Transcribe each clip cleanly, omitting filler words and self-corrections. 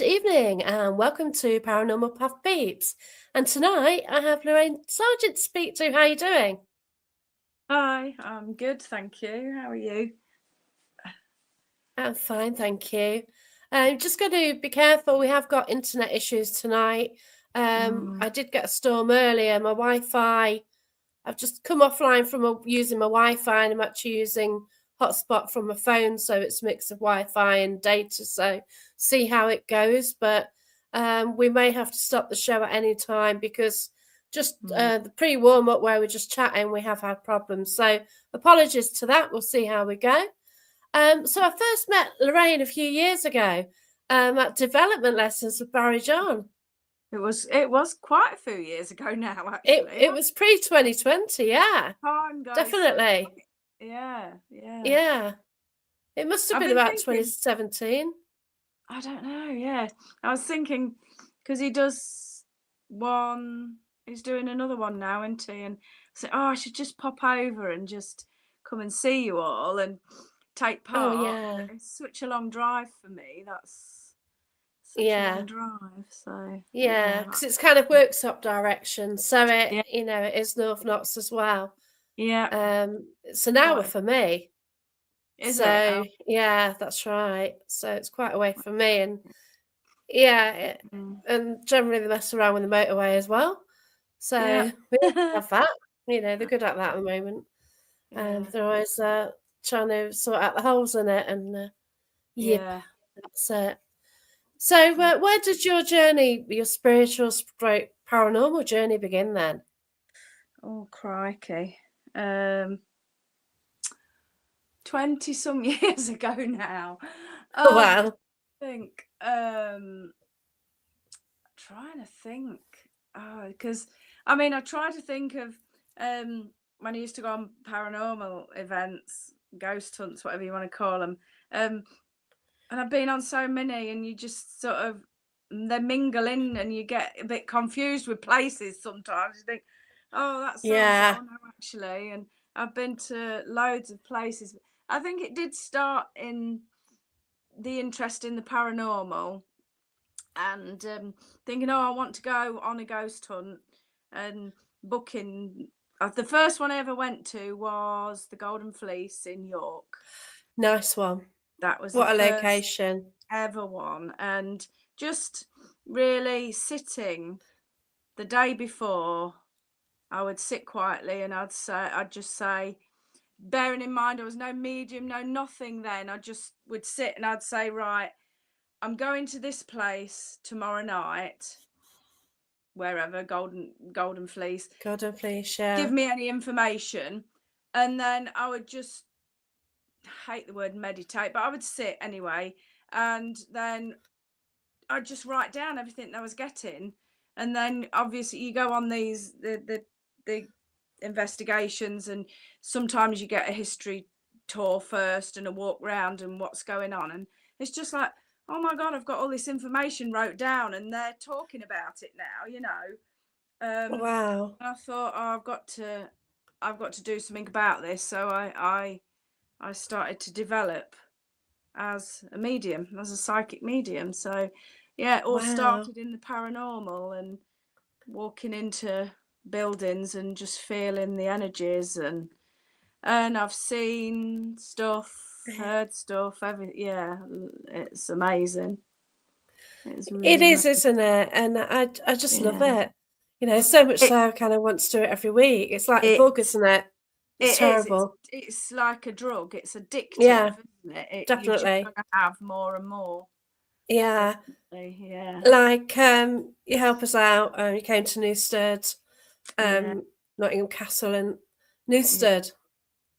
Good evening and welcome to Paranormal Puff Peeps. And tonight I have Larraine Sargeant to speak to. How are you doing? Hi, I'm good, thank you. How are you? I'm fine, thank you. I'm just going to be careful. We have got internet issues tonight. I did get a storm earlier. My Wi-Fi, I've just come offline from using my Wi-Fi and I'm actually using hotspot from my phone, so it's a mix of Wi-Fi and data, so see how it goes. But we may have to stop the show at any time because just the pre-warm up where we're just chatting, we have had problems. So apologies to that. We'll see how we go. So I first met Larraine a few years ago at development lessons with Barrie John. It was quite a few years ago now, actually. It was pre-2020, yeah. Time goes Definitely. So yeah. Yeah. It must have been about 2017. I don't know, yeah. I was thinking, because he's doing another one now, isn't he? And so, I should just pop over and just come and see you all and take part. Oh, yeah. It's such a long drive for me. That's such a long drive. So yeah, because it's kind of workshop direction, so it it is North Notts as well. Yeah. It's an hour for me. Is it? Oh. Yeah, that's right. So it's quite away from me, and and generally they mess around with the motorway as well. So we have that. They're good at that at the moment. They're always trying to sort out the holes in it, and that's it. So where did your journey, your spiritual, paranormal journey begin then? Oh, crikey. 20-some years ago now. Oh, wow. I think, trying to think. Because, I try to think of when I used to go on paranormal events, ghost hunts, whatever you want to call them. And I've been on so many, and you just sort of, they mingle in and you get a bit confused with places sometimes. You think, oh, that's so and so. No, actually. And I've been to loads of places. I think it did start in the interest in the paranormal and thinking, I want to go on a ghost hunt and booking. The first one I ever went to was the Golden Fleece in York. Nice one. That was what a location ever one. And just really sitting the day before, I would sit quietly and I'd just say, bearing in mind I was no medium, no nothing then, I just would sit and I'd say, right, I'm going to this place tomorrow night, wherever, Golden Fleece. Golden Fleece, yeah. Give me any information. And then I would just, hate the word meditate, but I would sit anyway, and then I'd just write down everything that I was getting. And then obviously you go on these the investigations, and sometimes you get a history tour first and a walk round and what's going on, and it's just like, oh my god, I've got all this information wrote down and they're talking about it now. Wow. I thought, I've got to do something about this. So I started to develop as a medium, as a psychic medium. So it all started in the paranormal and walking into buildings and just feeling the energies, and I've seen stuff, heard stuff, it's amazing. It is, isn't it? And I just love it. So much so I kind of want to do it every week. It's like a bug, isn't it? It's terrible. It's like a drug. It's addictive, isn't it? Definitely. You're just gonna have more and more. Yeah. Yeah. Like you help us out. You came to Newstead, Nottingham Castle and Newstead.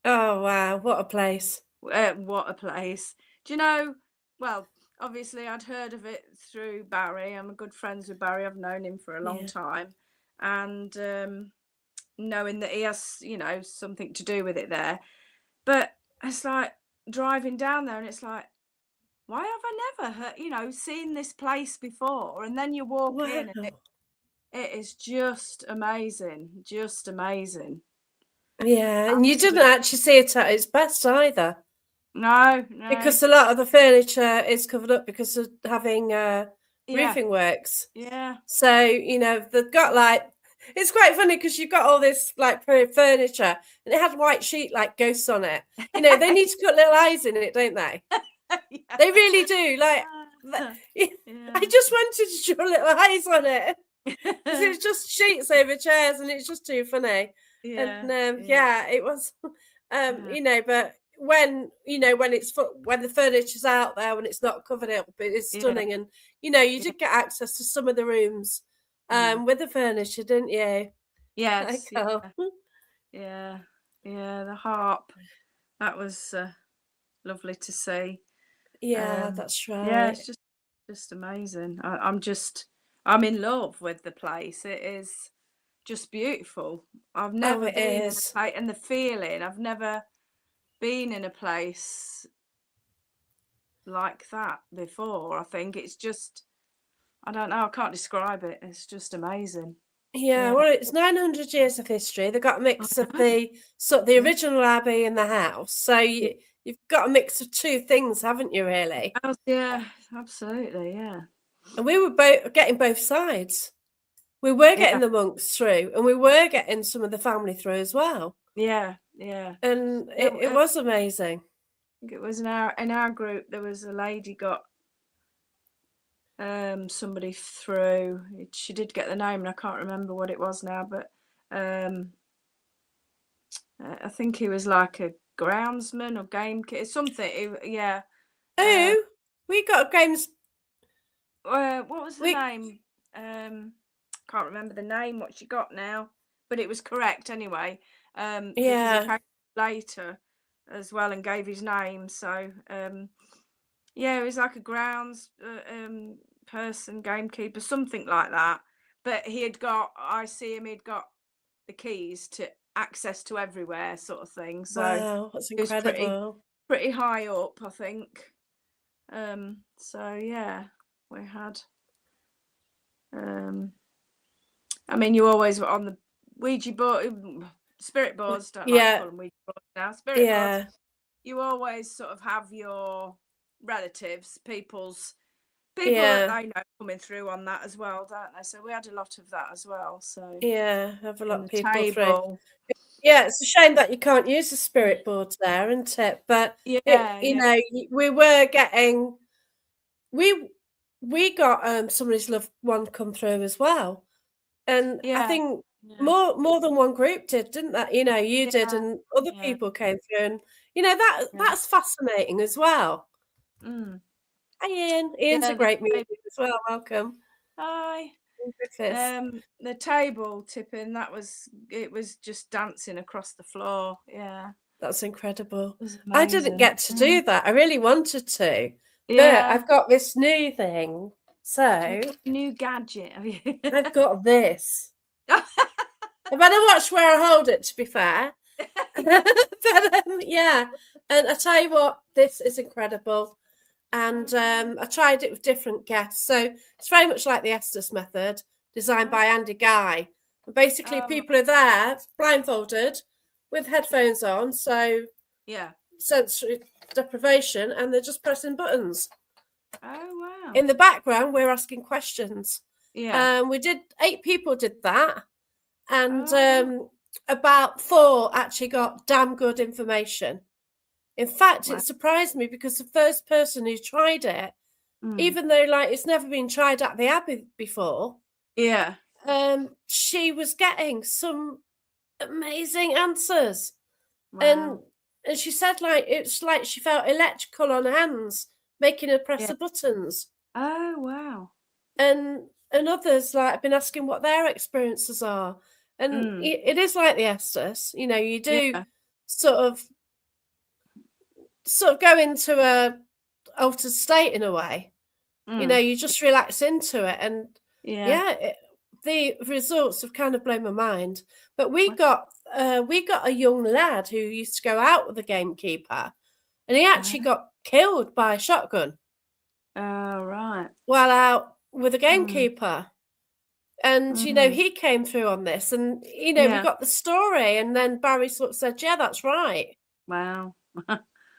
Oh wow, what a place. What a place. Do you know, well, obviously I'd heard of it through Barrie. I'm good friends with Barrie. I've known him for a long time. And knowing that he has, something to do with it there. But it's like driving down there and it's like, why have I never heard, seen this place before? And then you walk in and it is just amazing. Just amazing. Yeah, and you didn't actually see it at its best either. No. Because a lot of the furniture is covered up because of having roofing works. Yeah. So, you know, they've got like, it's quite funny because you've got all this like furniture and it had white sheet like ghosts on it. You know, they need to put little eyes in it, don't they? Yeah. They really do. Like, I just wanted to draw little eyes on it because it was just sheets over chairs and it's just too funny. Yeah. And it was, you know, but when when the furniture's out there, when it's not covered up, it's stunning. And you know, you did get access to some of the rooms with the furniture, didn't you? Yes. Yeah. The harp, that was lovely to see. Yeah, that's right. Yeah, it's just amazing. I'm in love with the place. It is just beautiful. I've never been in a place, and the feeling, I've never been in a place like that before. I think it's just, I don't know, I can't describe it. It's just amazing. Yeah, well, it's 900 years of history. They've got a mix of the original abbey and the house. So you've got a mix of two things, haven't you, really? Yeah, absolutely, yeah. And we were getting both sides. We were getting the monks through, and we were getting some of the family through as well. Yeah. And it was amazing. I think it was in our group, there was a lady got somebody through. She did get the name, and I can't remember what it was now, but I think he was like a groundsman or gamekeeper, something. Yeah. Oh, we got games. What was the name? Can't remember the name. What she got now, but it was correct anyway. Because he came later as well and gave his name. So it was like a grounds person, gamekeeper, something like that. But he'd got the keys to access to everywhere, sort of thing. So wow, that's incredible. Pretty high up, I think. So yeah, we had. I mean, you always were on the Ouija board, spirit boards. Don't like to call them Ouija boards now. Spirit boards. You always sort of have your relatives, people that they know coming through on that as well, don't they? So we had a lot of that as well. So have a lot of people through. Yeah, it's a shame that you can't use the spirit boards there, isn't it? But you know, we were getting we got somebody's loved one come through as well, and I think more than one group did, didn't that? You know, you did, and other people came through, and you know that's fascinating as well. Hi, Ian. Ian's a great medium as well. Welcome. Hi. The table tipping, it was just dancing across the floor. Yeah, that's incredible. I didn't get to do that. I really wanted to. But I've got this new thing. So new gadget. Have you? I've got this. I better watch where I hold it, to be fair. But and I tell you what, this is incredible. And I tried it with different guests. So it's very much like the Estes method, designed by Andy Guy. And basically, people are there blindfolded with headphones on. So sensory deprivation, and they're just pressing buttons. Oh wow! In the background, we're asking questions. We did 8 people did that, and about 4 actually got damn good information. In fact, it surprised me because the first person who tried it, even though like it's never been tried at the Abbey before, she was getting some amazing answers. Wow. And she said like it's like she felt electrical on her hands, making her press the buttons. Oh wow. And others like have been asking what their experiences are. And it is like the Estes, you know, you do sort of go into a altered state in a way. You know, you just relax into it, and the results have kind of blown my mind. But we got a young lad who used to go out with the gamekeeper, and he actually got killed by a shotgun. Oh right. While out with a gamekeeper. And you know, he came through on this, and you know, we got the story, and then Barrie sort of said, "Yeah, that's right." Wow.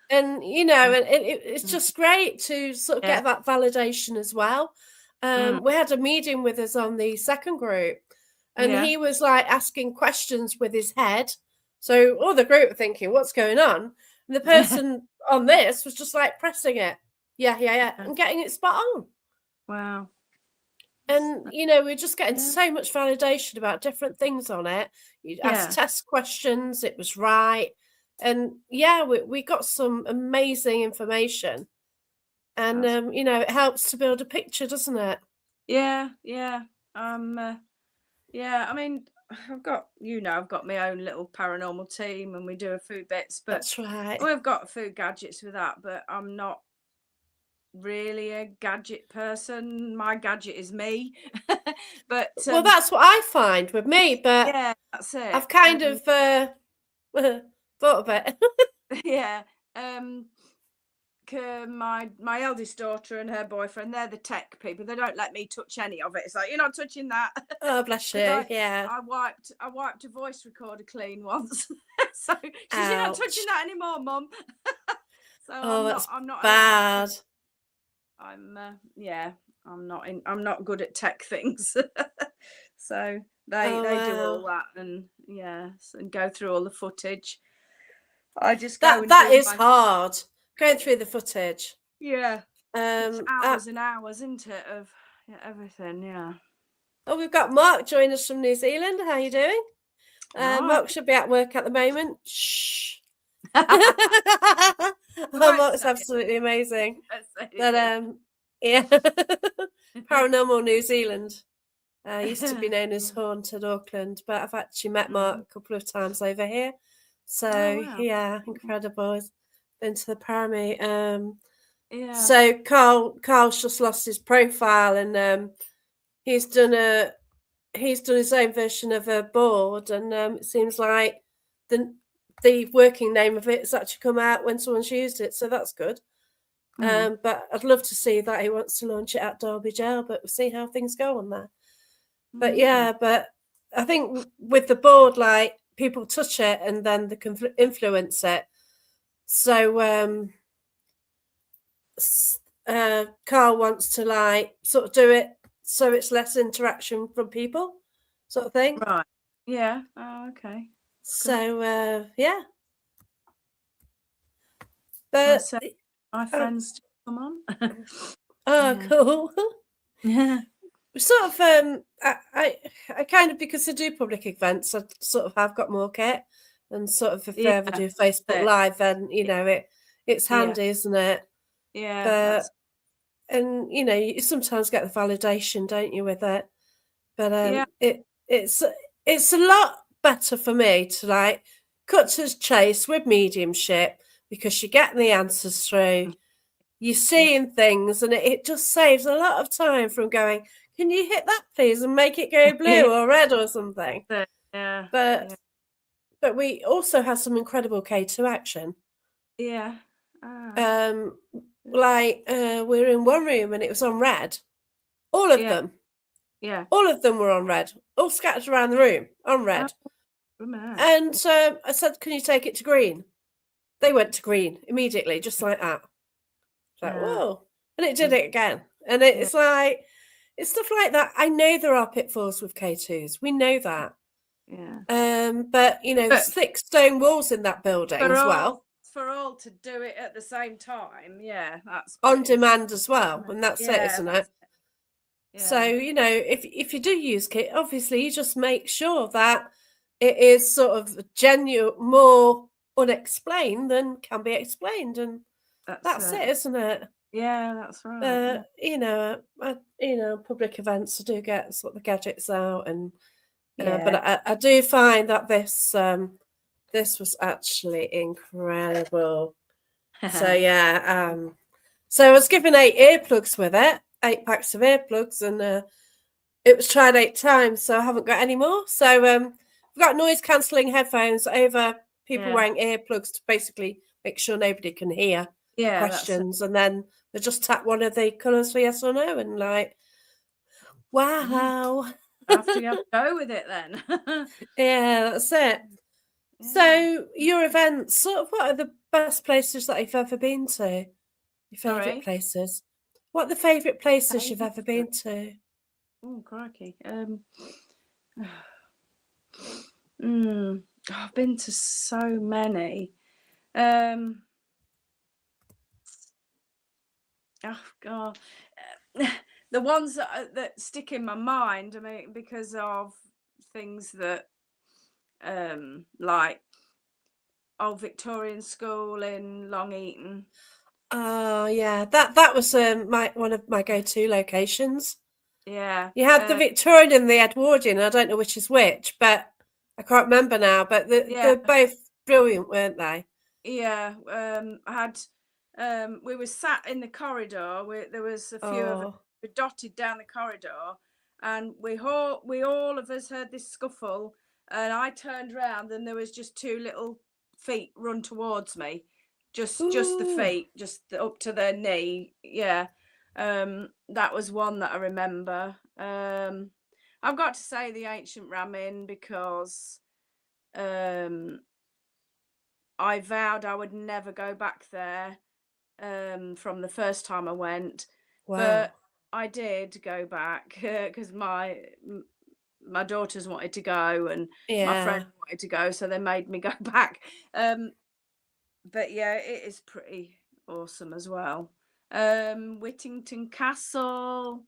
And you know, and it's just great to sort of get that validation as well. we had a medium with us on the second group, and Yeah. he was like asking questions with his head. So all the group were thinking, what's going on? And the person on this was just like pressing it. Yeah. And getting it spot on. Wow. And, you know, we're just getting so much validation about different things on it. You asked test questions, it was right. And yeah, we got some amazing information. And, you know, it helps to build a picture, doesn't it? Yeah. Yeah, I mean, I've got my own little paranormal team, and we do a few bits, but That's right. we've got a few gadgets with that, but I'm not really a gadget person. My gadget is me. But well, that's what I find with me, but yeah, that's it. I've kind of thought of it. Yeah. My eldest daughter and her boyfriend, they're the tech people. They don't let me touch any of it. It's like, you're not touching that. Oh, bless you. Yeah. I wiped a voice recorder clean once. So she said, you're not touching that anymore, Mum. So I'm not bad. I'm not good at tech things. So they do all that, and and go through all the footage. I just that is hard, going through the footage. Yeah. It's hours and hours, isn't it, of everything? Yeah. Oh, we've got Mark joining us from New Zealand. How are you doing? Mark should be at work at the moment. Shh. Mark's absolutely amazing. But yeah, Paranormal New Zealand. Used to be known as Haunted Auckland, but I've actually met Mark a couple of times over here. So yeah, incredible. Been to the Paramount. So Carl's just lost his profile, and he's done his own version of a board, and it seems like the working name of it's actually come out when someone's used it, so that's good. But I'd love to see that he wants to launch it at Derby Jail, but we'll see how things go on there. But yeah, but I think with the board, like, people touch it and then they can influence it. So Carl wants to like sort of do it so it's less interaction from people, sort of thing. Right. Yeah. Oh, okay. So yeah. But my friends come on. Oh, cool. Yeah. Sort of I kind of, because I do public events, I sort of have got more kit, and sort of if I ever do Facebook Live, then you know it's handy, isn't it? Yeah. But and you know, you sometimes get the validation, don't you, with it? But it's a lot better for me to like cut to the chase with mediumship, because you're getting the answers through, you're seeing things, and it just saves a lot of time from going, can you hit that please and make it go blue or red or something? Yeah. But we also have some incredible K2 action. Yeah. Like we were in one room and it was on red. All of them. Yeah. All of them were on red. All scattered around the room on red. And I said, can you take it to green? They went to green immediately, just like that. Like, whoa. And it did it again. And it's like, it's stuff like that. I know there are pitfalls with K2s. We know that. Yeah. But you know, there's thick stone walls in that building as well. For all to do it at the same time, that's on demand as well, and that's it, isn't it? Yeah. So you know, if you do use kit, obviously you just make sure that it is sort of genuine, more unexplained than can be explained, and that's it, isn't it? Yeah, that's right. You know, public events, I do get sort of the gadgets out, and but I do find that this was actually incredible. So yeah, so I was given 8 earplugs with it, 8 packs of earplugs, and it was tried 8 times, so I haven't got any more. So we've got noise cancelling headphones over people wearing earplugs to basically make sure nobody can hear questions, and then they just tap one of the colours for yes or no, and like, wow. After you have to go with it then. Yeah, that's it. Yeah. So your events, sort of, what are the best places that you've ever been to? Your favourite places? What are the favourite places you've ever been to? Oh, crikey. I've been to so many. Oh God. The ones that stick in my mind, I mean, because of things that like old Victorian school in Long Eaton. Oh yeah, that was one of my go-to locations. Yeah. You had the Victorian and the Edwardian. I don't know which is which, but I can't remember now. But they're both brilliant, weren't they? Yeah. I had we were sat in the corridor. There was a few of us dotted down the corridor, and we all of us heard this scuffle, and I turned around and there was just two little feet run towards me, just the feet, just up to their knee. Yeah. That was one that I remember. I've got to say the ancient Ramin, because I vowed I would never go back there from the first time I went. Wow. But I did go back because my daughters wanted to go, and my friend wanted to go, so they made me go back. But yeah, it is pretty awesome as well. Whittington Castle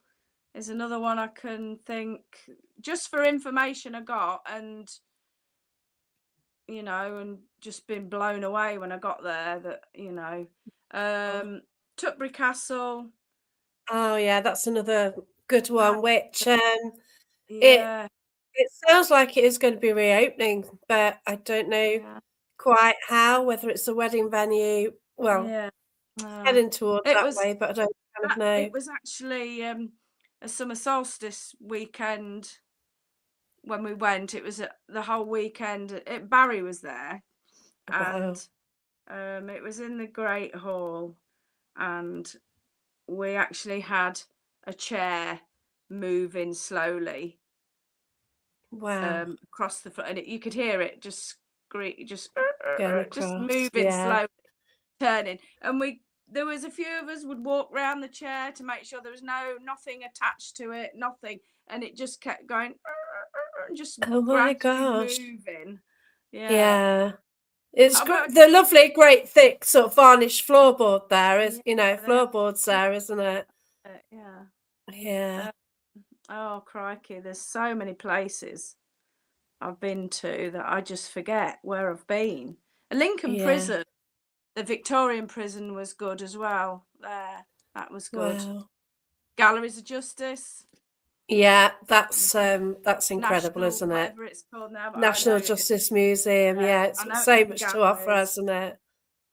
is another one I can think, just for information I got, and and just been blown away when I got there, that Tutbury Castle. Oh yeah, that's another good one, which Yeah. it sounds like it is going to be reopening, but I don't know quite how, whether it's a wedding venue. Well, Yeah. heading towards that way, but I don't kind of know. It was actually a summer solstice weekend when we went. It was the whole weekend. Barrie was there, and it was in the Great Hall, and we actually had a chair moving slowly. Wow. Across the front, and you could hear it just moving slowly, turning, and there was a few of us would walk around the chair to make sure there was nothing attached to it, nothing, and it just kept going, just moving. Yeah. It's the lovely, great, thick sort of varnished floorboard there is, floorboards there, isn't it? Yeah. Oh, crikey. There's so many places I've been to that I just forget where I've been. Lincoln Prison, the Victorian prison, was good as well. There, that was good. Wow. Galleries of Justice. Yeah, that's incredible, isn't it? Whatever it's called now. National Justice Museum. Yeah, it's got so much to offer, hasn't it?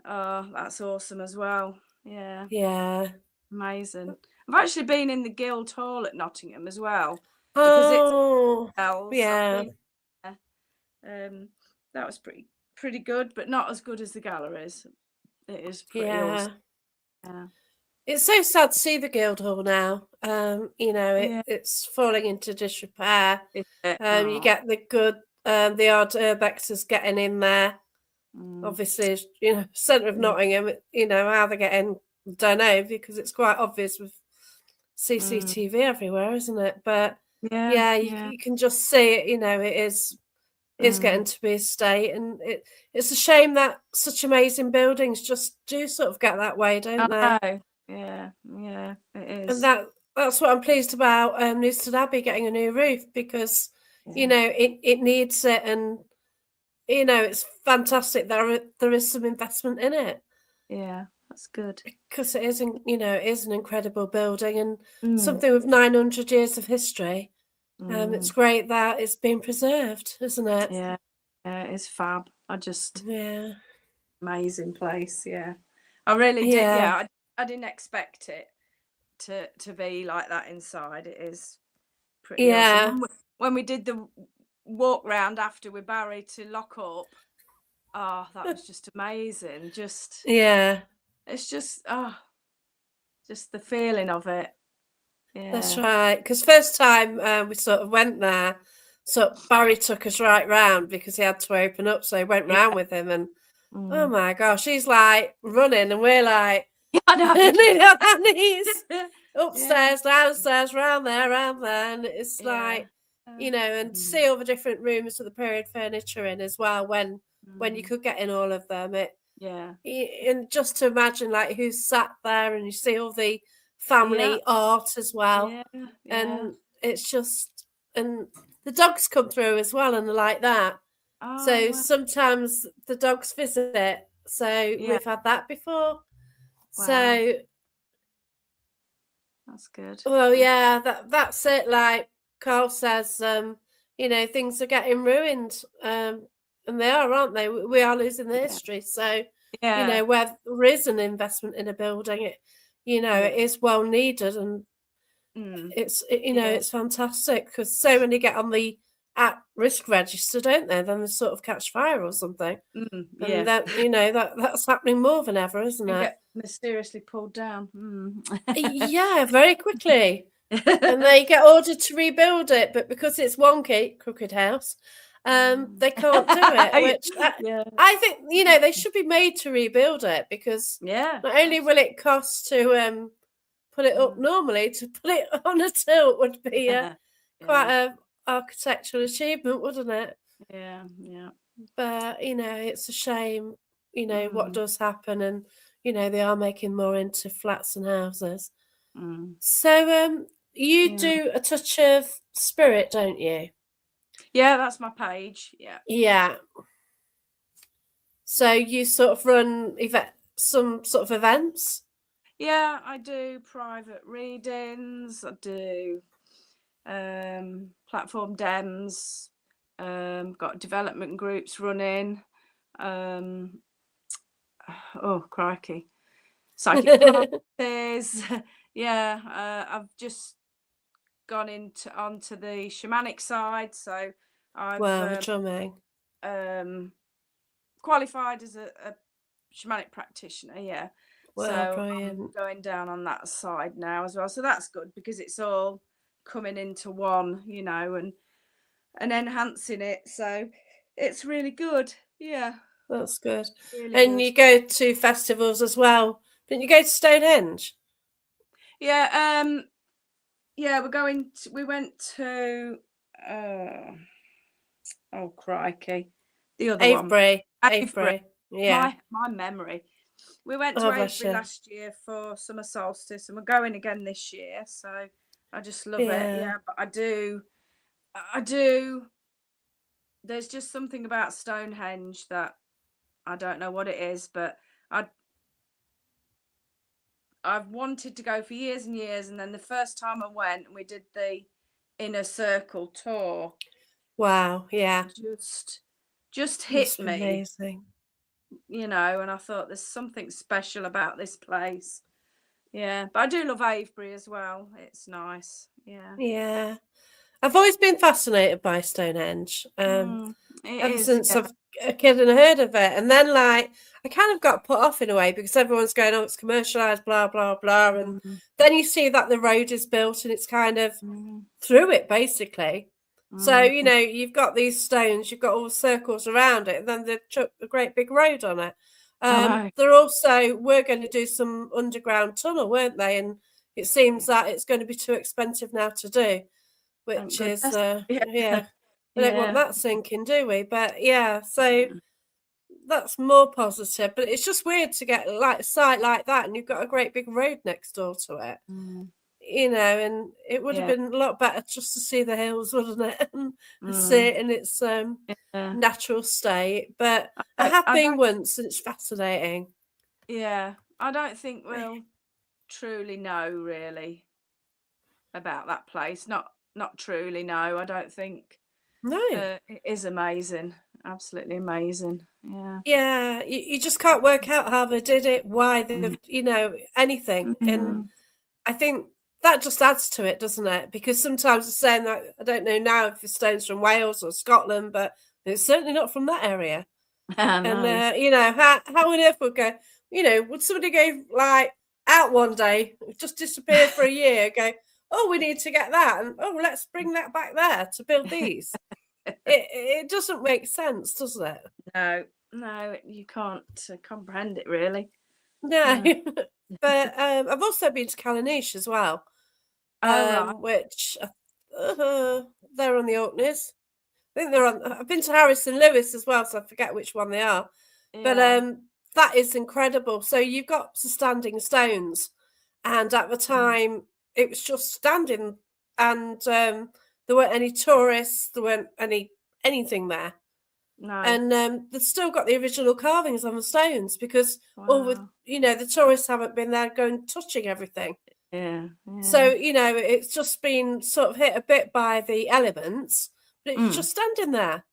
Oh, that's awesome as well. Yeah. Yeah. Amazing. I've actually been in the Guildhall at Nottingham as well. Oh, yeah. That was pretty good, but not as good as the galleries. It is pretty awesome. Yeah. It's so sad to see the Guildhall now. It's falling into disrepair. You get the odd urbexers getting in there. Obviously, centre of Nottingham, how they're getting, don't know, because it's quite obvious with CCTV everywhere, isn't it? But you can just see it, it is getting to be a state, and it's a shame that such amazing buildings just do sort of get that way, don't they? Yeah, it is. And that's what I'm pleased about Newstead Abbey getting a new roof, because it needs it, and it's fantastic that there is some investment in it. Yeah, that's good, because it is an incredible building, and something with 900 years of history. It's great that it's been preserved, isn't it? Yeah, it's fab. Amazing place. Yeah, I really did. Yeah, I didn't expect it to be like that inside. It is pretty awesome. When we did the walk round after with Barrie to lock up, that was just amazing. It's just the feeling of it. Yeah. That's right. Because first time we sort of went there, so Barrie took us right round because he had to open up, so he went round with him, and oh my gosh, he's like running, and we're like on our knees. upstairs, downstairs, round there, and it's like, and see all the different rooms with the period furniture in as well when you could get in all of them. And just to imagine like who's sat there, and you see all the family art as well, and it's just, and the dogs come through as well and like that. So sometimes the dogs visit. So we've had that before. Wow. So that's good. Well, yeah, that's it. Like Carl says, things are getting ruined, and they are, aren't they? We are losing the history. So, where there is an investment in a building, it is well needed, and it's fantastic because so many get on the at-risk register, don't they? Then they sort of catch fire or something. And that that's happening more than ever, isn't it? Get mysteriously pulled down. Yeah, very quickly. And they get ordered to rebuild it, but because it's wonky, crooked house, they can't do it. Which I think they should be made to rebuild it, because not only will it cost to put it up normally, to put it on a tilt would be quite a architectural achievement, wouldn't it? Yeah. But it's a shame, what does happen, and they are making more into flats and houses. So you do a touch of spirit, don't you? Yeah, that's my page. Yeah. So you sort of run some sort of events? Yeah, I do private readings. I do platform dems. Got development groups running. Oh crikey, psychic parties. I've just gone onto the shamanic side, so I've charming. Qualified as a shamanic practitioner. So brilliant. I'm going down on that side now as well, so that's good because it's all coming into one, and enhancing it, so it's really good. That's good. Really and good. You go to festivals as well, didn't you? Go to Stonehenge? We went to oh crikey, the other Avebury. one, Avebury. Yeah, my memory. We went to Avebury last year for summer solstice, and we're going again this year, so I just love it. But I do there's just something about Stonehenge that I don't know what it is, but I've wanted to go for years and years, and then the first time I went, we did the inner circle tour. Wow, yeah. Just hit me. Amazing. And I thought there's something special about this place. But I do love Avebury as well. It's nice. Yeah. I've always been fascinated by Stonehenge. Ever since I've a kid and heard of it. And then I kind of got put off in a way because everyone's going, oh, it's commercialised, blah, blah, blah. And then you see that the road is built and it's kind of through it, basically. So, you've got these stones, you've got all the circles around it, and then they've chucked a great big road on it. We're going to do some underground tunnel, weren't they? And it seems that it's going to be too expensive now to do, which is, we don't want that sinking, do we? But so that's more positive. But it's just weird to get like a site like that, and you've got a great big road next door to it. And it would have been a lot better just to see the hills, wouldn't it? And see it in its natural state. But I have been once, and it's fascinating. I don't think we'll truly know really about that place. Not truly, no. I don't think. No, it is amazing, absolutely amazing. You just can't work out how they did it, why they've anything, and I think that just adds to it, doesn't it? Because sometimes it's saying that, I don't know now if the stone's from Wales or Scotland, but it's certainly not from that area. And how on earth would go? Would somebody go like out one day, just disappear for a year, go, oh, we need to get that, and oh, let's bring that back there to build these. It doesn't make sense, does it? No, you can't comprehend it really. No. But I've also been to Callanish as well, Oh, right. which they're on the Orkneys. I think they're on. I've been to Harrison Lewis as well, so I forget which one they are. But Yeah. that is incredible. So you've got some standing stones, and at the time it was just standing, and there weren't any tourists. There weren't anything there. No. And they've still got the original carvings on the stones because all the Wow. the tourists haven't been there going touching everything. Yeah. So Yeah. it's just been sort of hit a bit by the elements, but it's just standing there.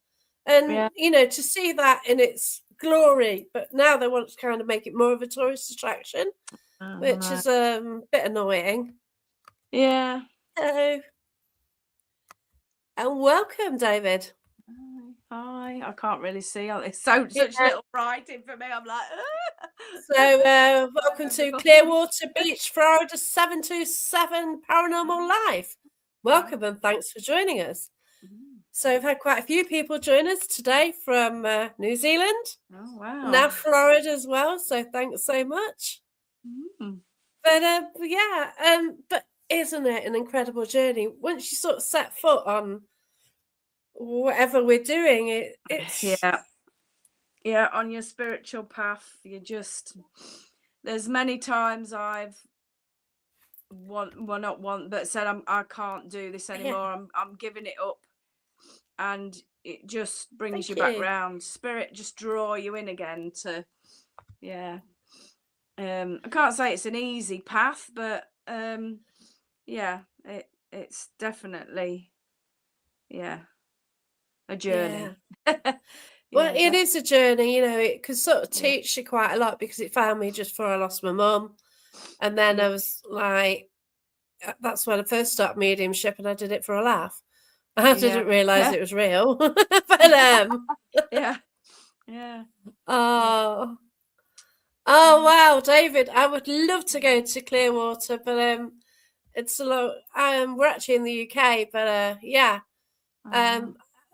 And Yeah. to see that in its glory, but now they want to kind of make it more of a tourist attraction, Oh, which no. is a bit annoying. Yeah. Hello. And welcome, David. Hi. I can't really see. It's such little writing for me. I'm like, So, welcome to Clearwater Beach, Florida 727 Paranormal Live. Welcome and thanks for joining us. So, we've had quite a few people join us today from New Zealand. Oh, wow. Now Florida as well. So, thanks so much. But but isn't it an incredible journey? Once you sort of set foot on whatever we're doing, it's on your spiritual path, there's many times I've said I can't do this anymore. I'm giving it up, and it just brings you back round. Spirit just draw you in again to I can't say it's an easy path, but it's definitely a journey. Well, it is a journey, it can sort of teach you quite a lot because it found me just before I lost my mum. And then I was like, that's when I first started mediumship and I did it for a laugh. I didn't realise it was real. But Oh wow, David, I would love to go to Clearwater, but it's a lot. We're actually in the UK, but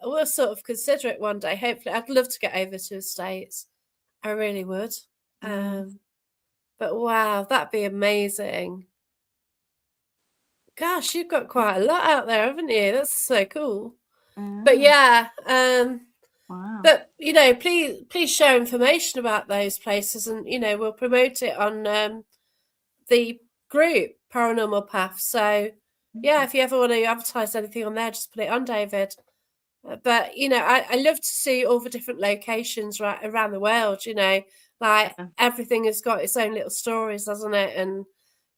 we'll sort of consider it one day. Hopefully, I'd love to get over to the States. I really would. But wow, that'd be amazing. Gosh, you've got quite a lot out there, haven't you? That's so cool. But wow. But please share information about those places, and we'll promote it on the group Paranormal Path. So if you ever want to advertise anything on there, just put it on, David. But I love to see all the different locations right around the world. Like everything has got its own little stories, hasn't it? And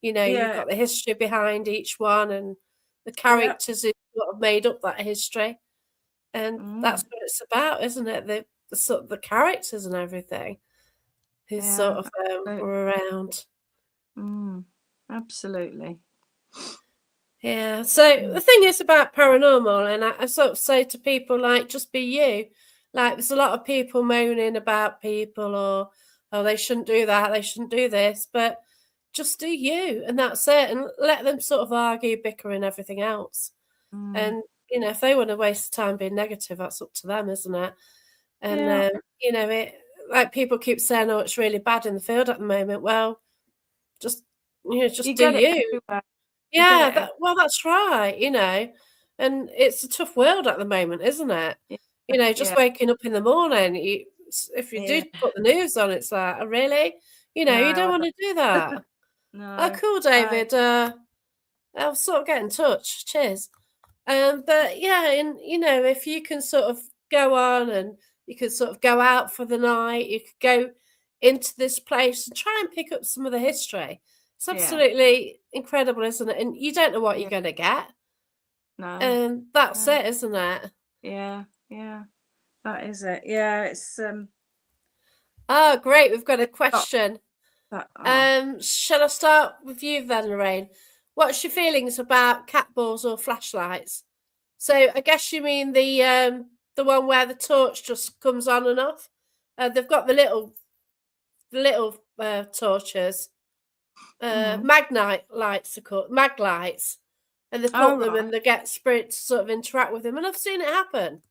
you've got the history behind each one, and the characters who sort of made up that history. And that's what it's about, isn't it? The sort of the characters and everything who sort of were around. Absolutely. Yeah. So the thing is about paranormal, and I sort of say to people, like, just be you. Like, there's a lot of people moaning about people, or they shouldn't do that, they shouldn't do this, but just do you, and that's it. And let them sort of argue, bicker, and everything else. And if they want to waste time being negative, that's up to them, isn't it? And it, like people keep saying, oh, it's really bad in the field at the moment. Well, just just do you. That's right. And it's a tough world at the moment, isn't it? Just waking up in the morning, if you do put the news on, it's like, oh, really? You don't want to do that. No. Oh, cool, David. I'll sort of get in touch. Cheers. But and if you can sort of go on and you can sort of go out for the night, you could go into this place and try and pick up some of the history. It's absolutely incredible, isn't it? And you don't know what you're going to get. No. And that's it, isn't it? Yeah, that is it. Yeah, it's Oh, great. We've got a question. Shall I start with you then, Larraine? What's your feelings about cat balls or flashlights? So I guess you mean the one where the torch just comes on and off. They've got the little torches. Magnite lights are called mag lights, and they put them and they get spirit to sort of interact with them. And I've seen it happen.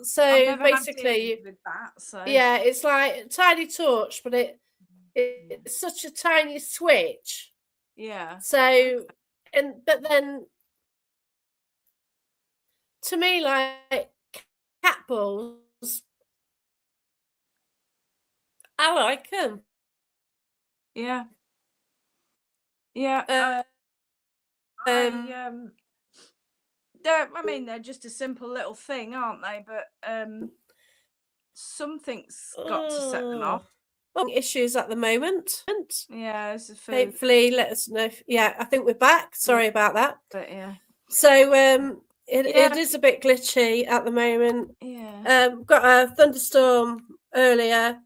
So basically, with that, so it's like a tiny torch, but it's such a tiny switch. Yeah. So, but then to me, like cat balls, I like them. Yeah. Yeah. I mean, they're just a simple little thing, aren't they? But something's got to set them off. Issues at the moment. Yeah, it's a food. Hopefully, let us know. Yeah, I think we're back. Sorry about that. But yeah. So it is a bit glitchy at the moment. Yeah. Got a thunderstorm earlier.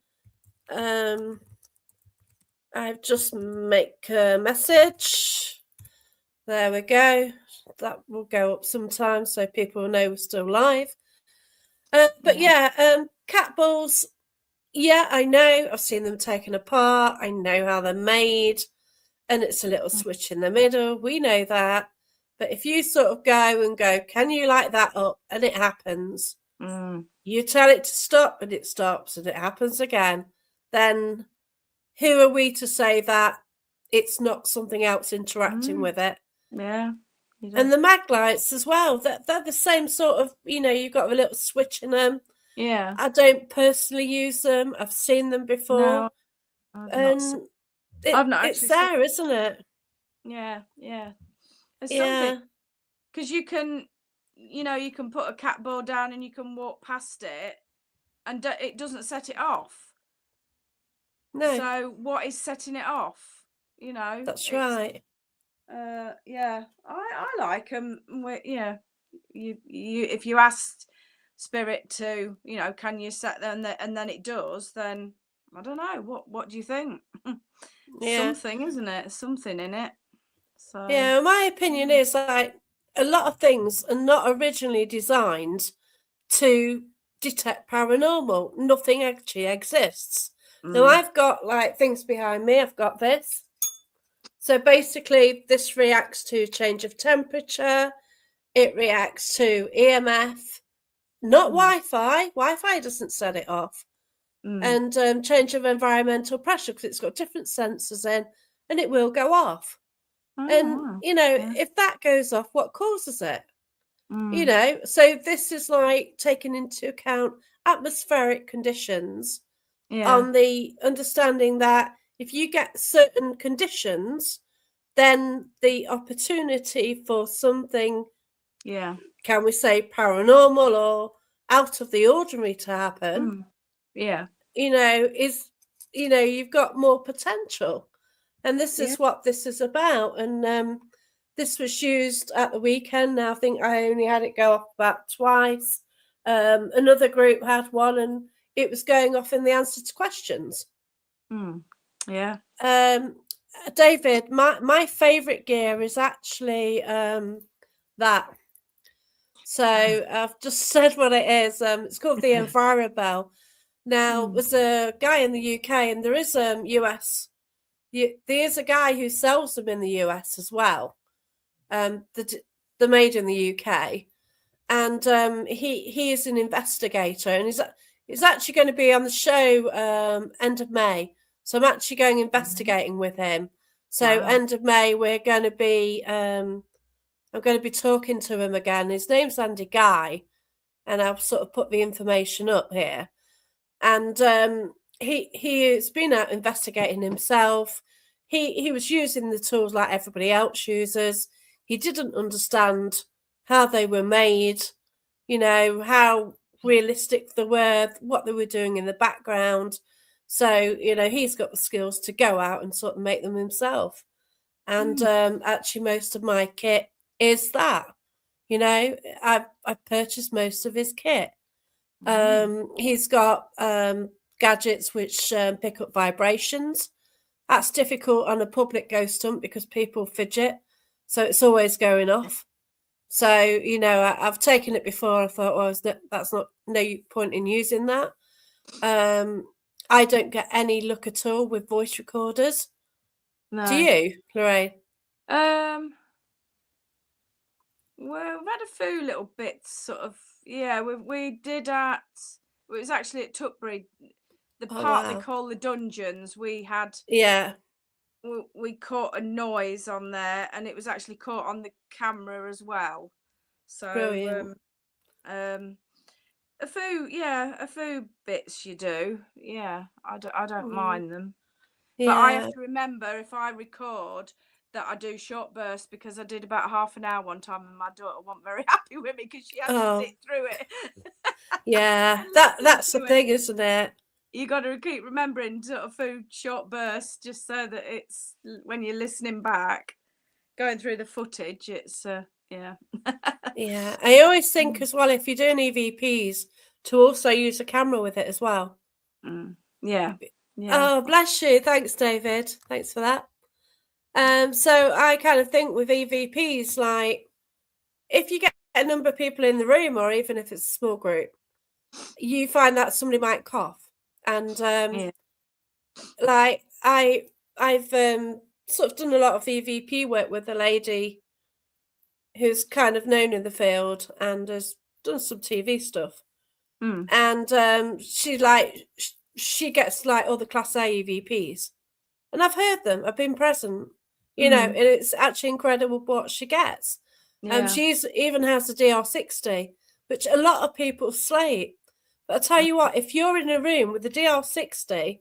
I've just make a message. There we go. That will go up sometime so people know we're still live. But cat balls. Yeah, I know. I've seen them taken apart. I know how they're made. And it's a little switch in the middle. We know that. But if you sort of go, can you light that up? And it happens. You tell it to stop and it stops and it happens again. Then who are we to say that it's not something else interacting with it? Yeah. And the mag lights as well. They're the same sort of, you've got a little switch in them. Yeah. I don't personally use them. I've seen them before. No, I've not it's there, isn't it? Yeah. There's something. Because you can put a cat ball down and you can walk past it and it doesn't set it off. No. So what is setting it off? That's right. Yeah, I like them. Yeah, you if you asked spirit to, can you set them and then it does, then I don't know. What do you think? Something, isn't it? Something in it. So yeah, my opinion is like a lot of things are not originally designed to detect paranormal. Nothing actually exists. Now I've got like things behind me. I've got this. So basically, this reacts to change of temperature. It reacts to EMF, not Wi-Fi. Wi-Fi doesn't set it off. And change of environmental pressure because it's got different sensors in, and it will go off. If that goes off, what causes it? So this is like taking into account atmospheric conditions on the understanding that if you get certain conditions, then the opportunity for something, can we say paranormal or out of the ordinary to happen, is, you've got more potential. And this is what this is about. And this was used at the weekend. Now, I think I only had it go off about twice. Another group had one, and it was going off in the answer to questions. Yeah. David, my favourite gear is actually that. So I've just said what it is. It's called the EnviroBell. Now, there's a guy in the UK, and there is US. There's a guy who sells them in the US as well. They're made in the UK, and he is an investigator, and he's actually going to be on the show end of May. So I'm actually going investigating with him. So end of May, we're going to be I'm going to be talking to him again. His name's Andy Guy, and I'll sort of put the information up here. And he's been out investigating himself. He was using the tools like everybody else uses. He didn't understand how they were made, how realistic they were, what they were doing in the background. So, he's got the skills to go out and sort of make them himself. And actually, most of my kit is that. I've purchased most of his kit. He's got gadgets which pick up vibrations. That's difficult on a public ghost hunt because people fidget, so it's always going off. So I've taken it before. I thought, well, that's not no point in using that. I don't get any luck at all with voice recorders. No. Do you, Larraine? Well, we've had a few little bits, sort of. Yeah, we did it was actually at Tutbury. the Oh, part they wow. call the dungeons, we caught a noise on there, and it was actually caught on the camera as well. So Brilliant. a few bits you do. Yeah, I don't mind them. But I have Yeah. to remember, if I record, that I do short bursts, because I did about half an hour one time and my daughter wasn't very happy with me because she had to Oh, sit through it yeah. and listen That's the to it. thing, isn't it? You got to keep remembering sort of food short bursts, just so that it's, when you're listening back, going through the footage, it's yeah. Yeah. I always think as well, if you're doing EVPs, to also use a camera with it as well. Yeah. Yeah. Oh, bless you. Thanks, David. Thanks for that. So I kind of think with EVPs, like, if you get a number of people in the room, or even if it's a small group, you find that somebody might cough. And Yeah. like I've sort of done a lot of EVP work with a lady who's kind of known in the field and has done some TV stuff. And she gets like all the Class A EVPs, and I've heard them. I've been present, and it's actually incredible what she gets. Yeah. She's even has a DR60, which a lot of people slate. But I tell you what, if you're in a room with a DR60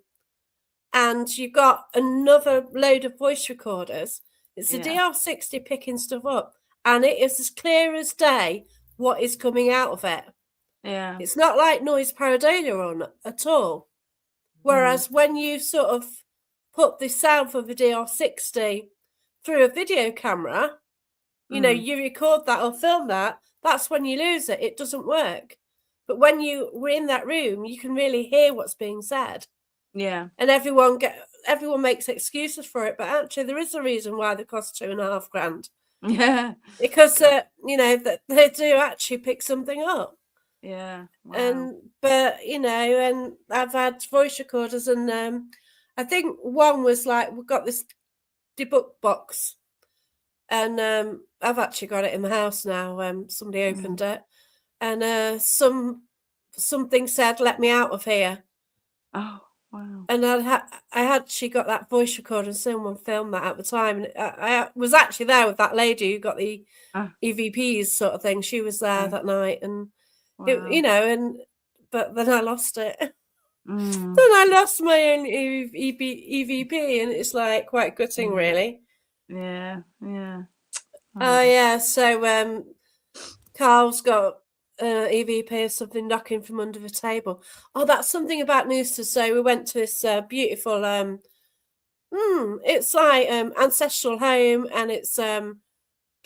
and you've got another load of voice recorders, it's a DR60 picking stuff up, and it is as clear as day what is coming out of it. Yeah. It's not like noise pareidolia on at all. Whereas when you sort of put the sound from the DR60 through a video camera, you record that or film that, that's when you lose it. It doesn't work. But when you were in that room, you can really hear what's being said. Yeah. And everyone makes excuses for it, but actually there is a reason why they cost $2,500. Yeah. Because that they do actually pick something up. Yeah. Wow. And I've had voice recorders, and I think one was like, we've got this debug box, and I've actually got it in the house now. Somebody opened it, and something said, "Let me out of here." Oh, wow. And I actually got that voice recorder, and someone filmed that at the time. And I was actually there with that lady who got the EVPs sort of thing. She was there that night, and but then I lost it. Then I lost my own EVP, and it's like quite gutting, really. Yeah, yeah. Oh, yeah. So Carl's got EVP or something knocking from under the table. Oh, that's something about Noosa. So we went to this beautiful it's like ancestral home, and it's sort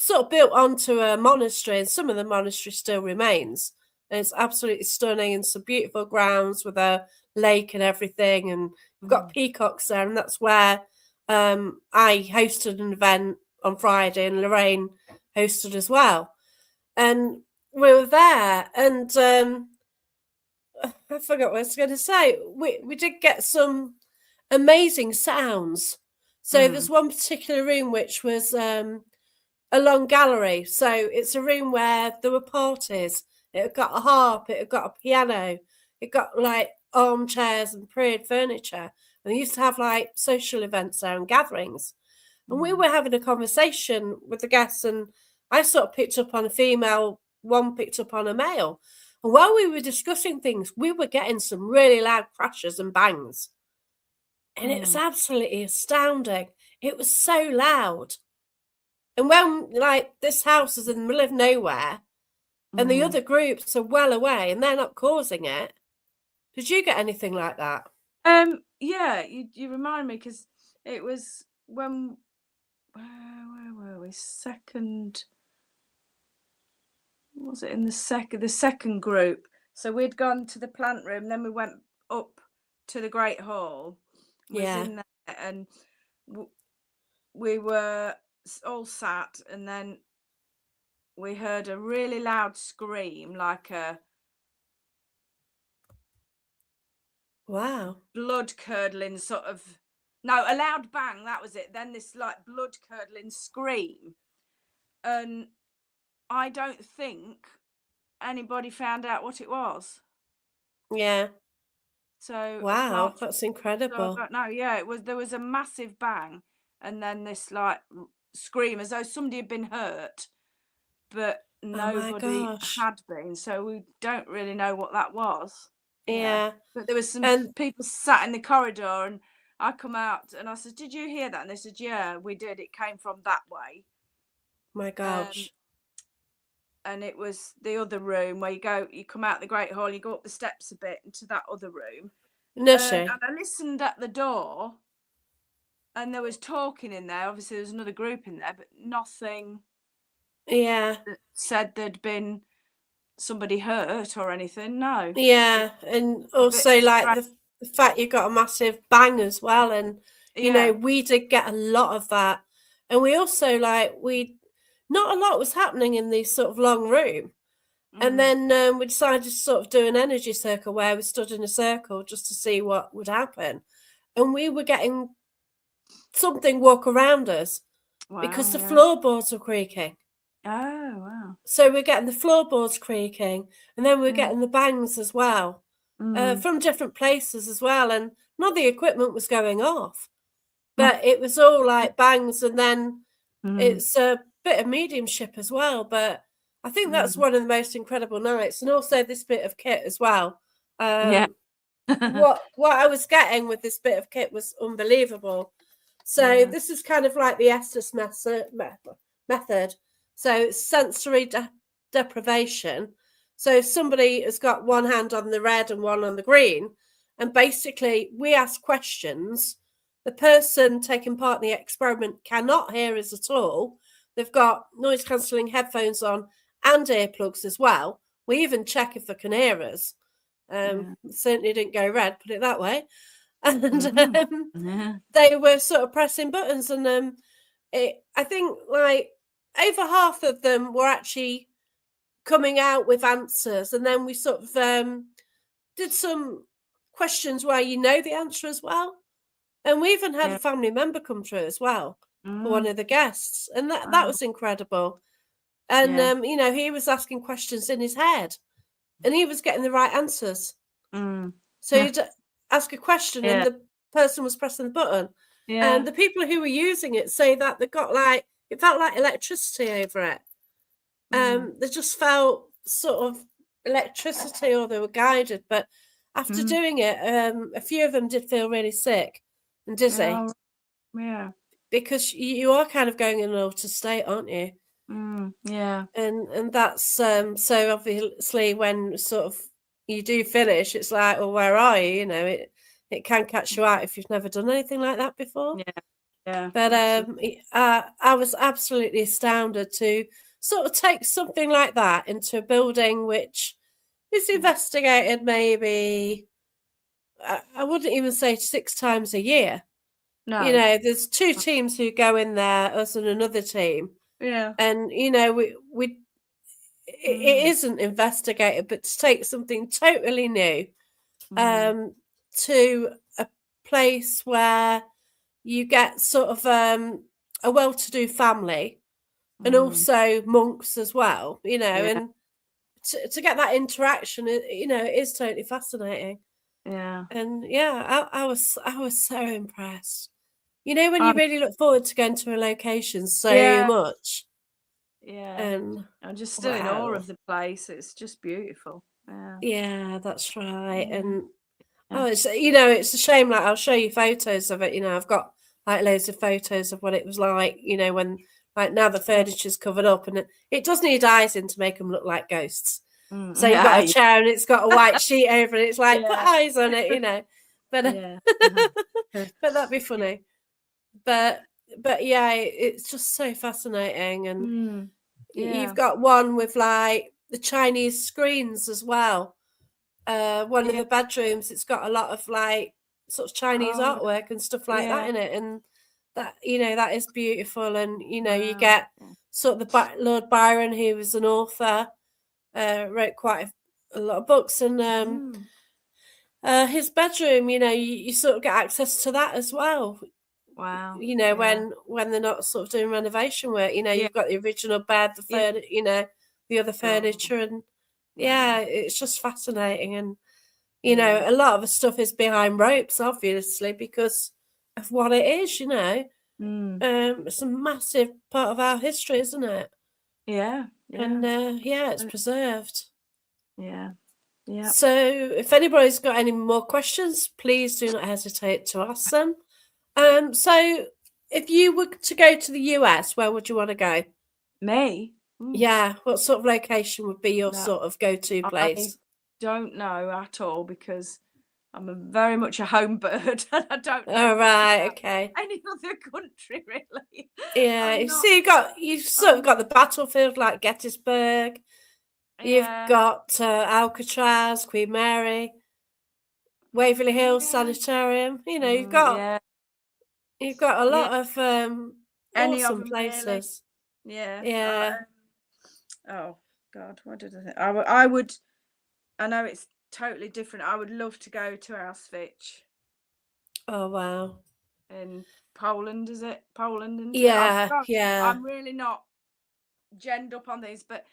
of built onto a monastery, and some of the monastery still remains, and it's absolutely stunning, and some beautiful grounds with a lake and everything, and we've got peacocks there, and that's where I hosted an event on Friday, and Larraine hosted as well, and we were there, and I forgot what I was going to say. We did get some amazing sounds. So there's one particular room which was a long gallery. So it's a room where there were parties. It had got a harp, it had got a piano, it got like armchairs and period furniture. And they used to have like social events there and gatherings. And we were having a conversation with the guests, and I sort of picked up on a female, one picked up on a male. And while we were discussing things, we were getting some really loud crashes and bangs. And it was absolutely astounding. It was so loud. And when, like, this house is in the middle of nowhere, and the other groups are well away, and they're not causing it, did you get anything like that? Yeah, you remind me, because it was when, where were we? Was it in the second group? So we'd gone to the plant room, then we went up to the Great Hall. Was in there, and we were all sat, and then we heard a really loud scream, like a blood curdling sort of, no, a loud bang, that was it. Then this like blood curdling scream, and I don't think anybody found out what it was. Yeah. So Wow, apart, that's so I incredible. don't know. Yeah, there was a massive bang, and then this like scream as though somebody had been hurt, but Oh my nobody gosh. had been. So we don't really know what that was. Yeah, Yeah. but there was some And people sat in the corridor, and I come out and I said, "Did you hear that?" And they said, "Yeah, we did. It came from that way." my Um, gosh. and it was the other room where you come out the Great Hall, you go up the steps a bit into that other room. And Nursery. I listened at the door, and there was talking in there. Obviously, there was another group in there, but nothing Yeah. that said there'd been somebody hurt or anything. No, Yeah. it's And a bit also like strange. the fact you got a massive bang as well. And Yeah. we did get a lot of that. And we also not a lot was happening in this sort of long room. And then we decided to sort of do an energy circle where we stood in a circle just to see what would happen. And we were getting something walk around us because Wow. the Yeah. floorboards were creaking. Oh wow. So we're getting the floorboards creaking, and then we're getting the bangs as well, from different places as well. And none of the equipment was going off, but it was all like bangs. And then it's a bit of mediumship as well. But I think that's one of the most incredible nights. And also this bit of kit as well. Yeah. What I was getting with this bit of kit was unbelievable. So this is kind of like the Estes method. So sensory deprivation. So somebody has got one hand on the red and one on the green, and basically we ask questions. The person taking part in the experiment cannot hear us at all. They've got noise cancelling headphones on and earplugs as well. We even check if they can hear us. Certainly didn't go red, put it that way. And they were sort of pressing buttons, and I think like over half of them were actually coming out with answers, and then we sort of did some questions where the answer as well. And we even had a family member come through as well for one of the guests, and that was incredible. And he was asking questions in his head, and he was getting the right answers. So you'd ask a question, and the person was pressing the button. And the people who were using it say that they got it felt like electricity over it. They just felt sort of electricity, or they were guided. But after doing it, a few of them did feel really sick and dizzy. Yeah. Because you are kind of going in an altered state, aren't you? Yeah. And that's so obviously when sort of you do finish, it's like, well, where are you? It can catch you out if you've never done anything like that before. Yeah. But I was absolutely astounded to sort of take something like that into a building which is investigated maybe, I wouldn't even say 6 times a year. No. There's 2 teams who go in there, us and another team. Yeah. And it isn't investigated, but to take something totally new to a place where you get sort of a well-to-do family and also monks as well, and to get that interaction, it is totally fascinating. Yeah. And I was so impressed. When you really look forward to going to a location so much. Yeah. And I'm just still in awe of the place. It's just beautiful. Yeah, that's right. And it's it's a shame. Like, I'll show you photos of it. I've got like loads of photos of what it was like. When like now the furniture's covered up, and it does need eyes in to make them look like ghosts. So you've got a chair and it's got a white sheet over it. It's like put eyes on it, But but that'd be funny. But yeah, it's just so fascinating. And you've got one with like the Chinese screens as well. One of the bedrooms, it's got a lot of like sort of Chinese artwork and stuff like that in it, and that that is beautiful. And you get sort of the Lord Byron, who was an author, wrote quite a lot of books, and his bedroom, you sort of get access to that as well. Wow. When they're not sort of doing renovation work, you've got the original bed, the the other furniture, and it's just fascinating. And You know, a lot of the stuff is behind ropes, obviously, because of what it is, you know. It's a massive part of our history, isn't it? Yeah. And it's preserved. Yeah. Yeah. So if anybody's got any more questions, please do not hesitate to ask them. So if you were to go to the US, where would you want to go? Me? Yeah, what sort of location would be your sort of go-to I place? don't know at all, because I'm very much a home bird, and I don't know All right, okay. any other country really. Yeah, you see, you've sort of got the battlefield like Gettysburg. You've got Alcatraz, Queen Mary, Waverly Hills Sanitarium. You know, you've got a lot of Any of awesome them, places. really. Yeah. Yeah. Oh God, what did I think? I would. I know it's totally different. I would love to go to Auschwitz. Oh wow. In Poland, is it? Poland, isn't it? Yeah, I'm really not genned up on these, but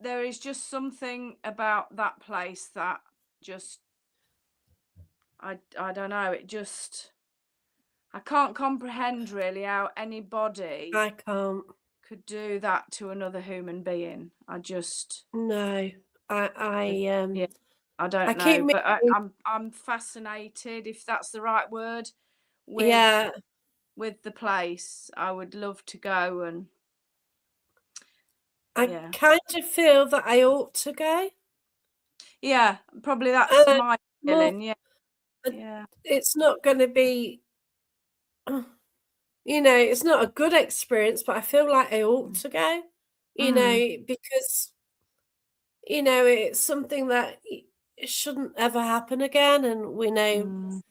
there is just something about that place that just, I don't know, it just, I can't comprehend really how anybody I can't. could do that to another human being. I just No. I don't know, but I'm fascinated, if that's the right word, with the place. I would love to go, and I kind of feel that I ought to go. Yeah, probably that's my feeling. Yeah. It's not going to be, you know, it's not a good experience, but I feel like I ought to go, you know, because, you know, it's something that it shouldn't ever happen again. And we know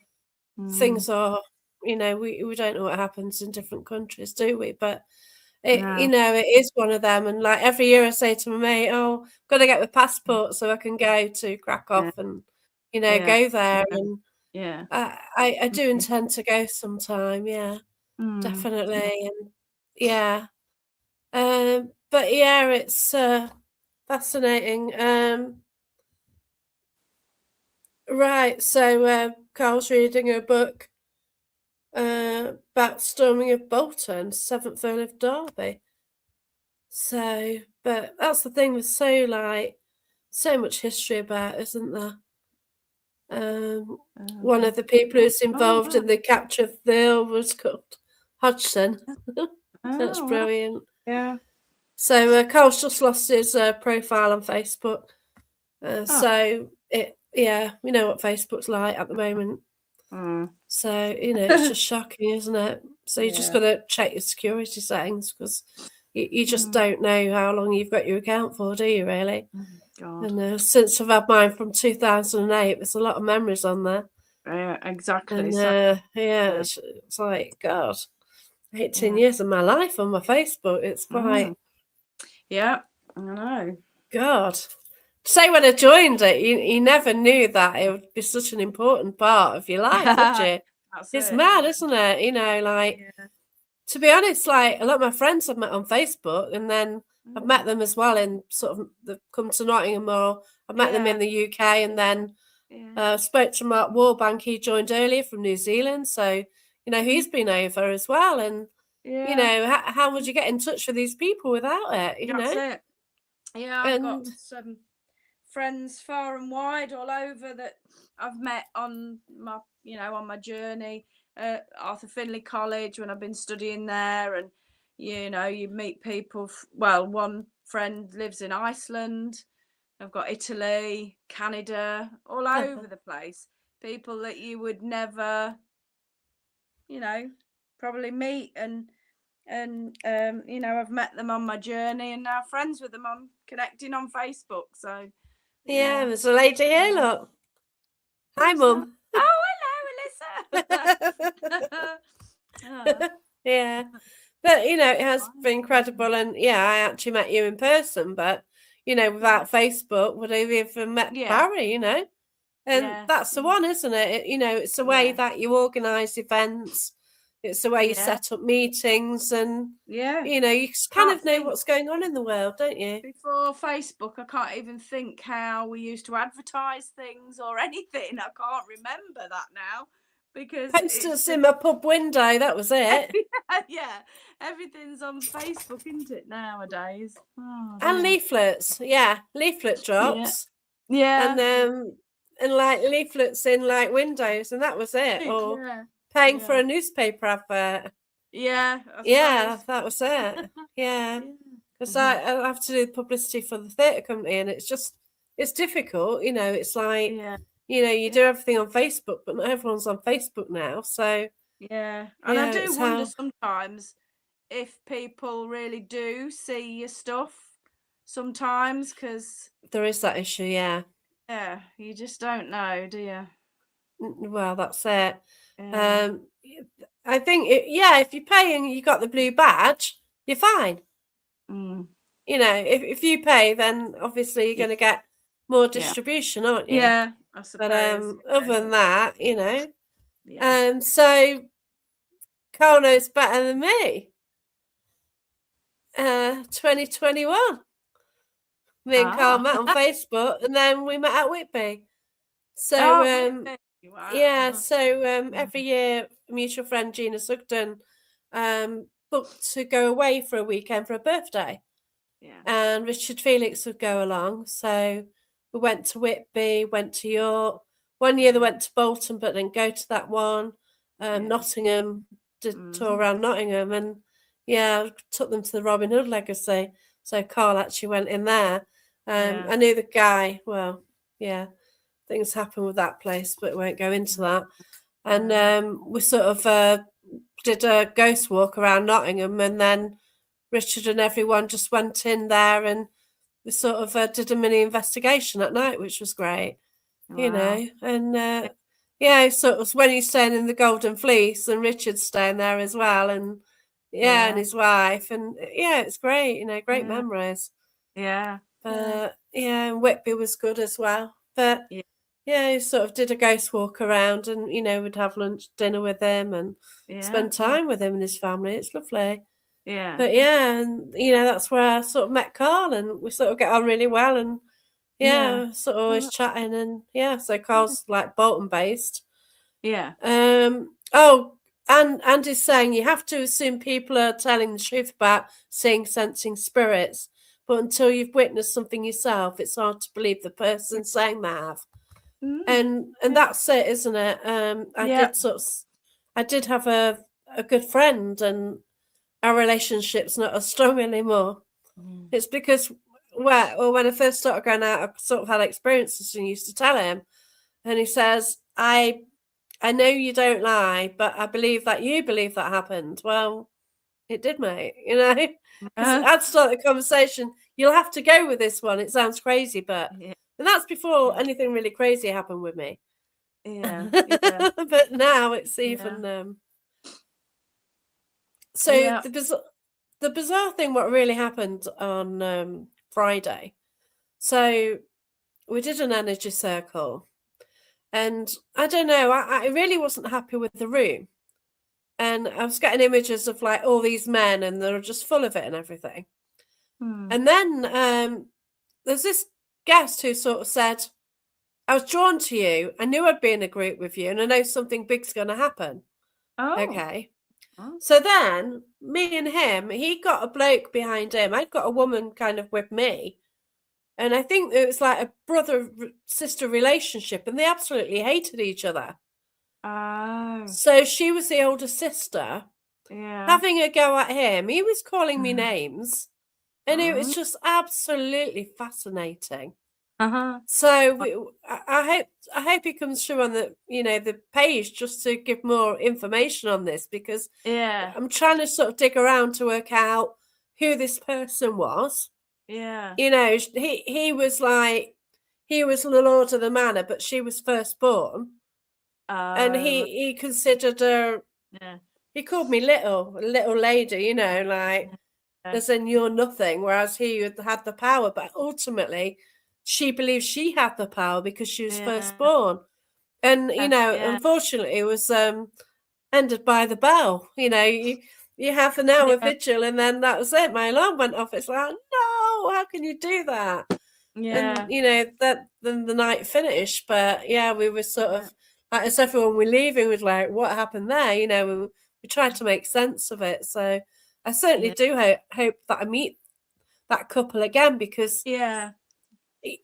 things are, you know, we don't know what happens in different countries, do we? But you know, it is one of them. And like every year I say to my mate, oh, I've got to get my passport so I can go to Krakow and, you know, go there. And I do intend to go sometime. Yeah, definitely. And but yeah, it's fascinating. Right. So Carl's reading a book about storming of Bolton, 7th Earl of Derby. So, but that's the thing, there's so much history about, isn't there? One of the people who's involved in the capture of the Earl was called Hodgson. That's brilliant. Yeah. So Carl's just lost his profile on Facebook. So we know what Facebook's like at the moment. So, you know, it's just shocking, isn't it? So you just got to check your security settings, because you just don't know how long you've got your account for, do you, really? God. And since I've had mine from 2008, there's a lot of memories on there. Yeah, exactly. And it's like, God, 18 years of my life on my Facebook. It's quite... Yeah, I know. God. Say when I joined it, you never knew that it would be such an important part of your life, would you? It's mad, isn't it? You know, like, to be honest, like, a lot of my friends I've met on Facebook, and then I've met them as well in sort of, they've come to Nottingham, or I've met them in the UK, and then spoke to Mark Warbank. He joined earlier from New Zealand, so, you know, he's been over as well. And, you know, how would you get in touch with these people without it, you know? That's it. Yeah, I've got some friends far and wide all over that I've met on my, you know, on my journey at Arthur Findlay College when I've been studying there. And, you know, you meet people. Well, one friend lives in Iceland. I've got Italy, Canada, all over the place. People that you would never, you know, probably meet. And you know, I've met them on my journey, and now friends with them on connecting on Facebook. So there's a lady here, look. Hi, Mum. Oh, hello, Alyssa. Yeah, but you know, it has been incredible. And I actually met you in person, but you know, without Facebook, would I have even met Barrie, you know? And that's the one, isn't it? You know, it's the way that you organise events. It's the way you Yeah. set up meetings, and Yeah. you know, you kind Can't of know think. what's going on in the world, don't you? Before Facebook, I can't even think how we used to advertise things or anything. I can't remember that now because it's Posters in my pub window, that was it. yeah, everything's on Facebook, isn't it, nowadays? Oh, And dear. leaflets, yeah, leaflet drops, Yeah. and like leaflets in like windows, and that was it. Or Yeah. paying for Yeah. a newspaper advert. Yeah. I Yeah, suppose. that was it. Yeah, Yeah. because I have to do publicity for the theatre company, and it's difficult. You know, it's like, Yeah. you know, you do everything on Facebook, but not everyone's on Facebook now. So Yeah. And I yeah, do it's wonder how sometimes if people really do see your stuff sometimes because, there is that issue. Yeah, yeah, you just don't know, do you? well, that's it. Yeah. I think, yeah, if you pay and you got the blue badge, you're fine. Mm. You know, if you pay, then obviously you're going to get more Yeah. distribution, aren't you? Yeah, I But suppose. other than that, you know, Yeah. so Carl knows better than me. 2021, me and Carl met on Facebook, and then we met at Whitby. So Oh, really? Wow. yeah, so every year, a mutual friend Gina Sugden booked to go away for a weekend for a birthday. Yeah. And Richard Felix would go along. So we went to Whitby, went to York. One year they went to Bolton, but didn't go to that one. Nottingham, did tour around Nottingham, and yeah, took them to the Robin Hood Legacy. So Carl actually went in there. I knew the guy. Well, yeah, things happen with that place, but we won't go into that. And we sort of did a ghost walk around Nottingham, and then Richard and everyone just went in there, and we sort of did a mini investigation at night, which was great, you know. And yeah, so it was when he's staying in the Golden Fleece, and Richard's staying there as well, and yeah, and his wife, and yeah, it's great, you know, great memories. Yeah. But yeah, and Whitby was good as well. But yeah, he sort of did a ghost walk around, and you know, we'd have lunch, dinner with him, and spend time with him and his family. It's lovely. Yeah. But yeah, and you know, that's where I sort of met Carl, and we sort of get on really well, and yeah, sort of always chatting, and yeah, so Carl's like Bolton based. Yeah. Oh, and Andy's saying you have to assume people are telling the truth about seeing, sensing spirits, but until you've witnessed something yourself, it's hard to believe the person saying they have. And that's it, isn't it? I did have a good friend, and our relationship's not as strong anymore. It's because when I first started going out, I sort of had experiences and used to tell him, and he says, I know you don't lie, but I believe that you believe that happened. Well, it did, mate, you know. I'd start the conversation, you'll have to go with this one, it sounds crazy, but and that's before anything really crazy happened with me. But now it's even so the bizarre thing, what really happened on Friday. So we did an energy circle, and I don't know, I really wasn't happy with the room, and I was getting images of like all these men, and they were just full of it and everything. And then there's this guest who sort of said, I was drawn to you, I knew I'd be in a group with you, and I know something big's going to happen. Okay. So then me and him, he got a bloke behind him, I'd got a woman kind of with me, and I think it was like a brother-sister relationship, and they absolutely hated each other. So she was the older sister, having a go at him. He was calling me names, and it was just absolutely fascinating. So I hope he comes through on the, you know, the page, just to give more information on this, because I'm trying to sort of dig around to work out who this person was. You know, he was like, he was the Lord of the Manor, but she was firstborn, and he considered her. He called me little lady, you know, like as in you're nothing, whereas he had the power, but ultimately she believed she had the power because she was firstborn. And you know, unfortunately, it was ended by the bell. You know, you have an hour vigil and then that was it. My alarm went off. It's like, no, how can you do that? Yeah. And, you know, that then the night finished. But yeah, we were sort of, like, as everyone were leaving, was like, what happened there? You know, we tried to make sense of it. So I certainly do hope that I meet that couple again, because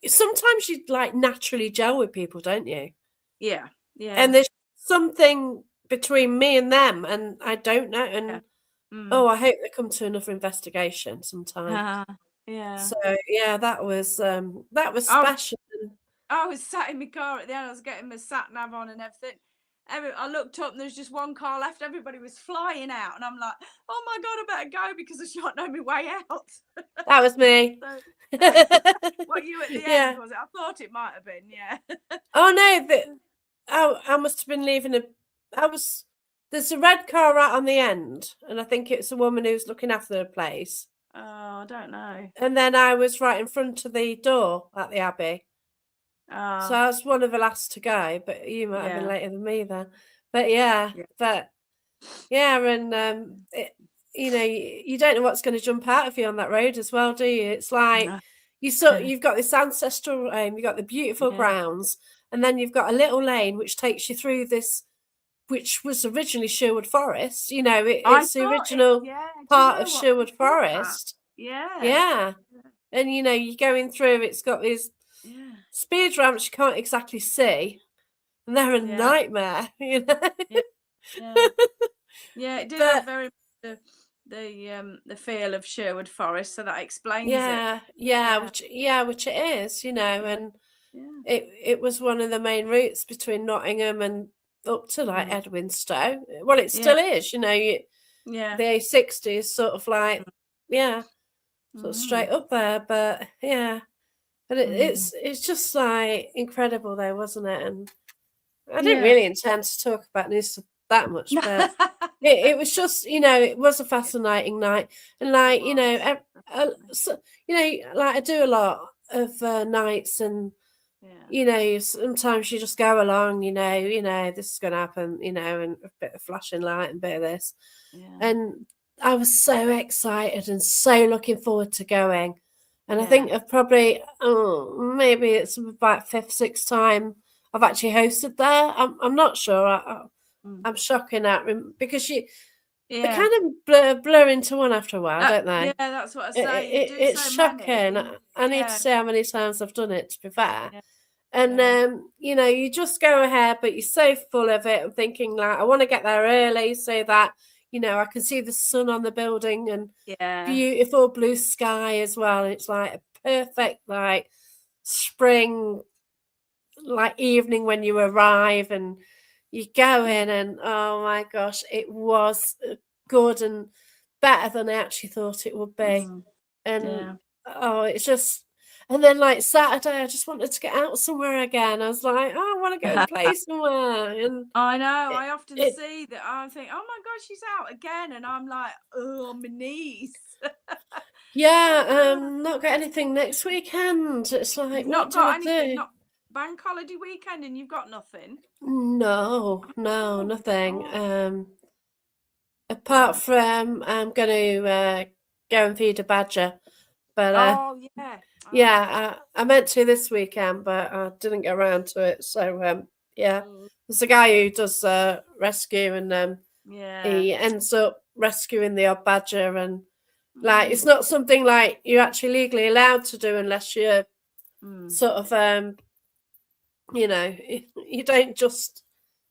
sometimes you like naturally gel with people, don't you? Yeah. And there's something between me and them, and I don't know. And oh, I hope they come to another investigation sometime. So yeah, that was special. I was sat in my car at the end. I was getting my sat nav on and everything. I looked up and there's just one car left. Everybody was flying out, and I'm like, "Oh my god, I better go because I shan't know my way out." That was me. So, what, you at the end, was it? I thought it might have been, yeah. Oh no, I must have been leaving there's a red car right on the end, and I think it's a woman who's looking after the place. Oh, I don't know. And then I was right in front of the door at the Abbey. So I was one of the last to go, but you might have been later than me then. But and you know, you don't know what's going to jump out of you on that road as well, do you? It's like you've got this ancestral you've got the beautiful grounds, and then you've got a little lane which takes you through this, which was originally Sherwood Forest. You know, it's the original part of Sherwood Forest. Yeah. And you know, you're going through, it's got these speed ramps you can't exactly see, and they're a nightmare, you know. It did have very the feel of Sherwood Forest, so that explains it. Which it is, you know. And it was one of the main routes between Nottingham and up to like Edwinstowe. Well, it still is, you know. The A60 is sort of like sort of straight up there, but but it's just like incredible though, wasn't it? And I didn't really intend to talk about news that much, but it was just, you know, it was a fascinating night. And like, you know, so, you know, like I do a lot of nights, and you know, sometimes you just go along, you know, this is going to happen, you know, and a bit of flashing light and a bit of this. And I was so excited and so looking forward to going. And I think I've probably, maybe it's about 5th, 6th time I've actually hosted there. I'm not sure. I'm shocking at because they kind of blur into one after a while, don't they? Yeah, that's what I say. It's shocking. I need to see how many times I've done it, to be fair. And you know, you just go ahead, but you're so full of it and thinking like, I want to get there early so that, you know, I can see the sun on the building and beautiful blue sky as well. It's like a perfect like spring like evening when you arrive, and you go in, and oh my gosh, it was good and better than I actually thought it would be. And oh, it's just, and then like Saturday, I just wanted to get out somewhere again. I was like, oh, I want to go and play somewhere. And I know, I often see that. I think, oh my gosh, she's out again, and I'm like, oh, on my knees. Not got anything next weekend. It's like, not got anything. Not bank holiday weekend, and you've got nothing. No, nothing. Apart from I'm going to go and feed a badger. But I meant to this weekend, but I didn't get around to it. So there's a guy who does rescue, and he ends up rescuing the odd badger, and like it's not something like you're actually legally allowed to do unless you're sort of you know, you don't just,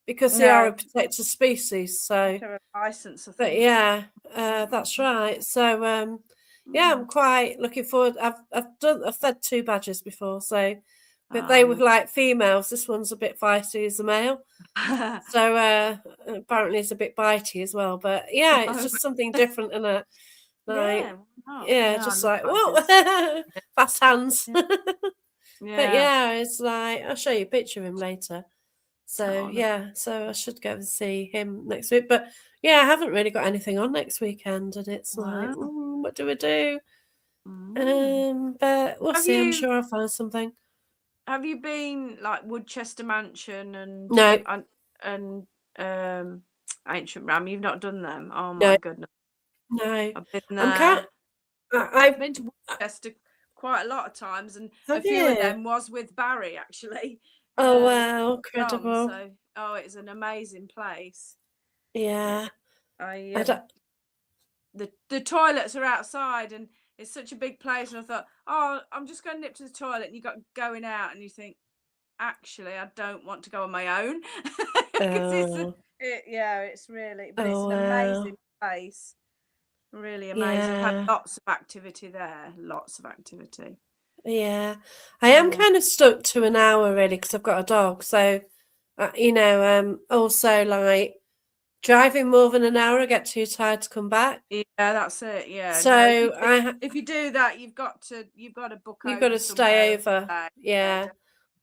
because they are a protected species. So license, I think. But that's right. So I'm quite looking forward. I've fed 2 badgers before, so but they were like females. This one's a bit feisty as a male. So apparently it's a bit bitey as well. But it's just something different, isn't it? Like just like whoa, fast hands. But it's like I'll show you a picture of him later. So so I should go and see him next week. But I haven't really got anything on next weekend, and it's like, what do we do? But we'll see. I'm sure I'll find something. Have you been like Woodchester Mansion and no, and Ancient Ram. You've not done them? Oh No, my goodness. no. I've been I'm there. I've I've been to Winchester quite a lot of times, and a have few of you? them was with Barrie actually. Oh wow, John. incredible. So it's an amazing place. Yeah. I don't, The toilets are outside, and it's such a big place, and I thought, oh, I'm just going to nip to the toilet, and you got going out, and you think, actually, I don't want to go on my own, because it's really, but it's oh an wow. amazing place, really amazing. I've had Yeah. lots of activity there, lots of activity. Yeah. I am Yeah. kind of stuck to an hour really because I've got a dog. So, also like driving more than an hour, I get too tired to come back. Yeah, that's it. Yeah. So No, if you do that, you've got to book you've got over to stay somewhere. over. Yeah,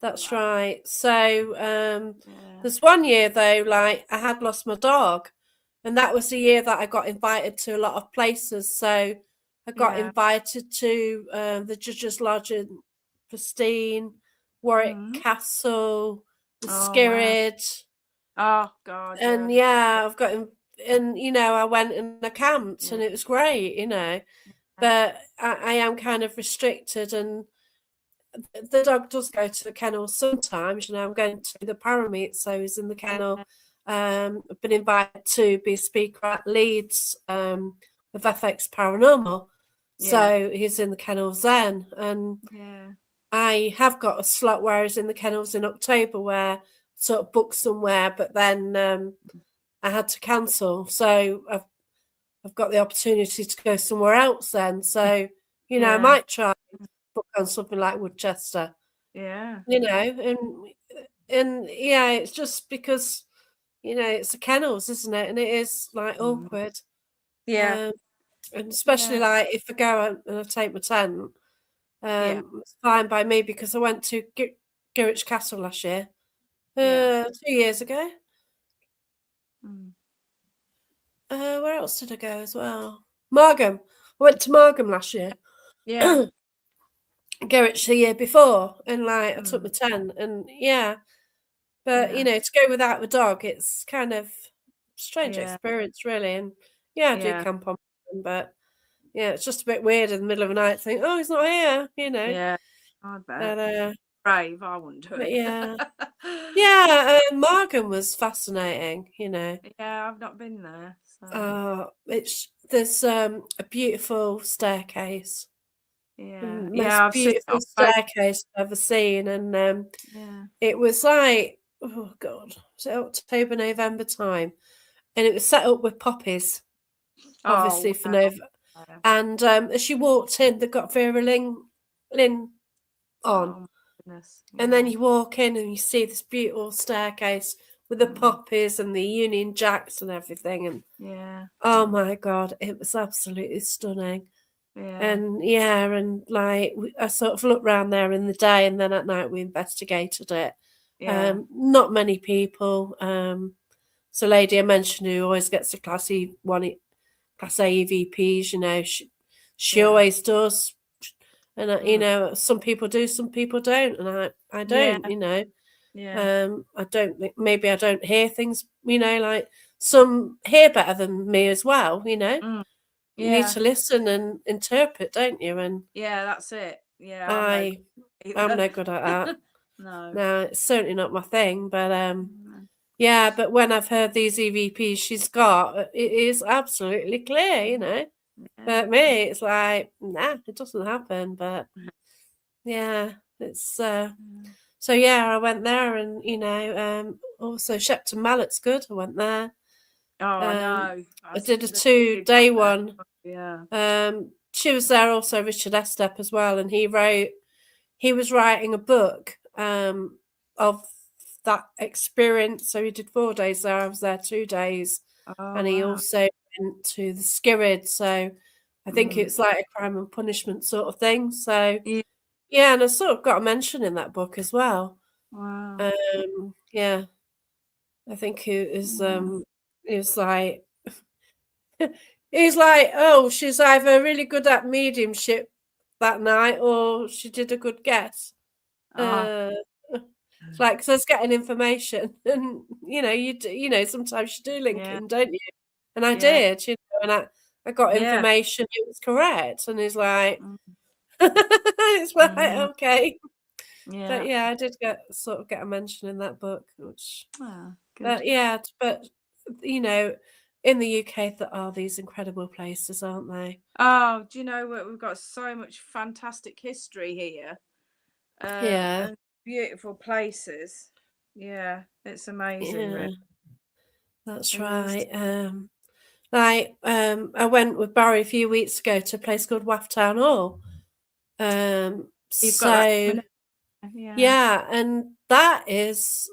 that's definitely. right. So Yeah. there's one year though, like I had lost my dog, and that was the year that I got invited to a lot of places. So I got Yeah. invited to the Judge's Lodge in Pristine, Warwick Castle, the Oh wow. Skirrid. Oh God, yeah. And yeah, I've got, and I went and I camped, and it was great, But I am kind of restricted, and the dog does go to the kennel sometimes. I'm going to the Parameet, so he's in the kennel. I've been invited to be a speaker at Leeds with FX Paranormal, so he's in the kennels then, and I have got a slot where he's in the kennels in October, where I sort of booked somewhere, but then I had to cancel, so I've got the opportunity to go somewhere else then. So I might try book on something like Woodchester. Yeah. And yeah, it's just because it's the kennels, isn't it? And it is like awkward. Yeah. And especially like if I go and I take my tent, it's fine by me because I went to Girwich Castle last year, 2 years ago. Where else did I go as well? Margam. I went to Margam last year. Yeah. Girwich the year before, and like I took my tent, and but to go without the dog, it's kind of strange experience, really. And I do camp on him, but it's just a bit weird in the middle of the night. Think, oh, he's not here, Yeah, I bet. But, brave, I wouldn't do but it. Margam was fascinating. Yeah, I've not been there. So. There's a beautiful staircase. Yeah, Most beautiful staircase I've ever seen, and it was like, oh God, was it October, November time, and it was set up with poppies, obviously for November. And as you walked in, they got Vera Lynn on, and then you walk in and you see this beautiful staircase with the poppies and the Union Jacks and everything, and oh my God, it was absolutely stunning. And and like I sort of looked around there in the day, and then at night we investigated it. Not many people. So lady I mentioned who always gets the Class A EVPs, she always does. And some people do, some people don't, and I don't. I don't think, maybe I don't hear things. Like some hear better than me as well. You need to listen and interpret, don't you? And that's it. Yeah, I'm no good at that. No, it's certainly not my thing. But but when I've heard these EVPs she's got, it is absolutely clear, But me, it's like, nah, it doesn't happen. But it's so I went there, and also Shepton Mallet's good. I went there. Oh no. I did a 2-day one. She was there also, Richard Estep as well, and he was writing a book of that experience. So he did 4 days there. I was there 2 days, and he also went to the Skirrid. So I think it's like a crime and punishment sort of thing. So and I sort of got a mention in that book as well. Wow. I think it was like. He's like, oh, she's either really good at mediumship that night, or she did a good guess. It's like, 'cause I was getting information and, sometimes you do link Yeah. in, don't you? And I Yeah. did, and I got Yeah. information, it was correct, and he's like Mm. it's like, Mhm. okay. But, Yeah. yeah, I did get a mention in that book, which Oh, good. but, yeah, but, in the UK, there are these incredible places, aren't they? Oh, do you know what? We've got so much fantastic history here, Yeah, and beautiful places. Yeah, it's amazing, yeah, really. that's It is. right, I went with Barrie a few weeks ago to a place called Waftown Hall, You've got that so, coming up. Yeah. yeah, and that is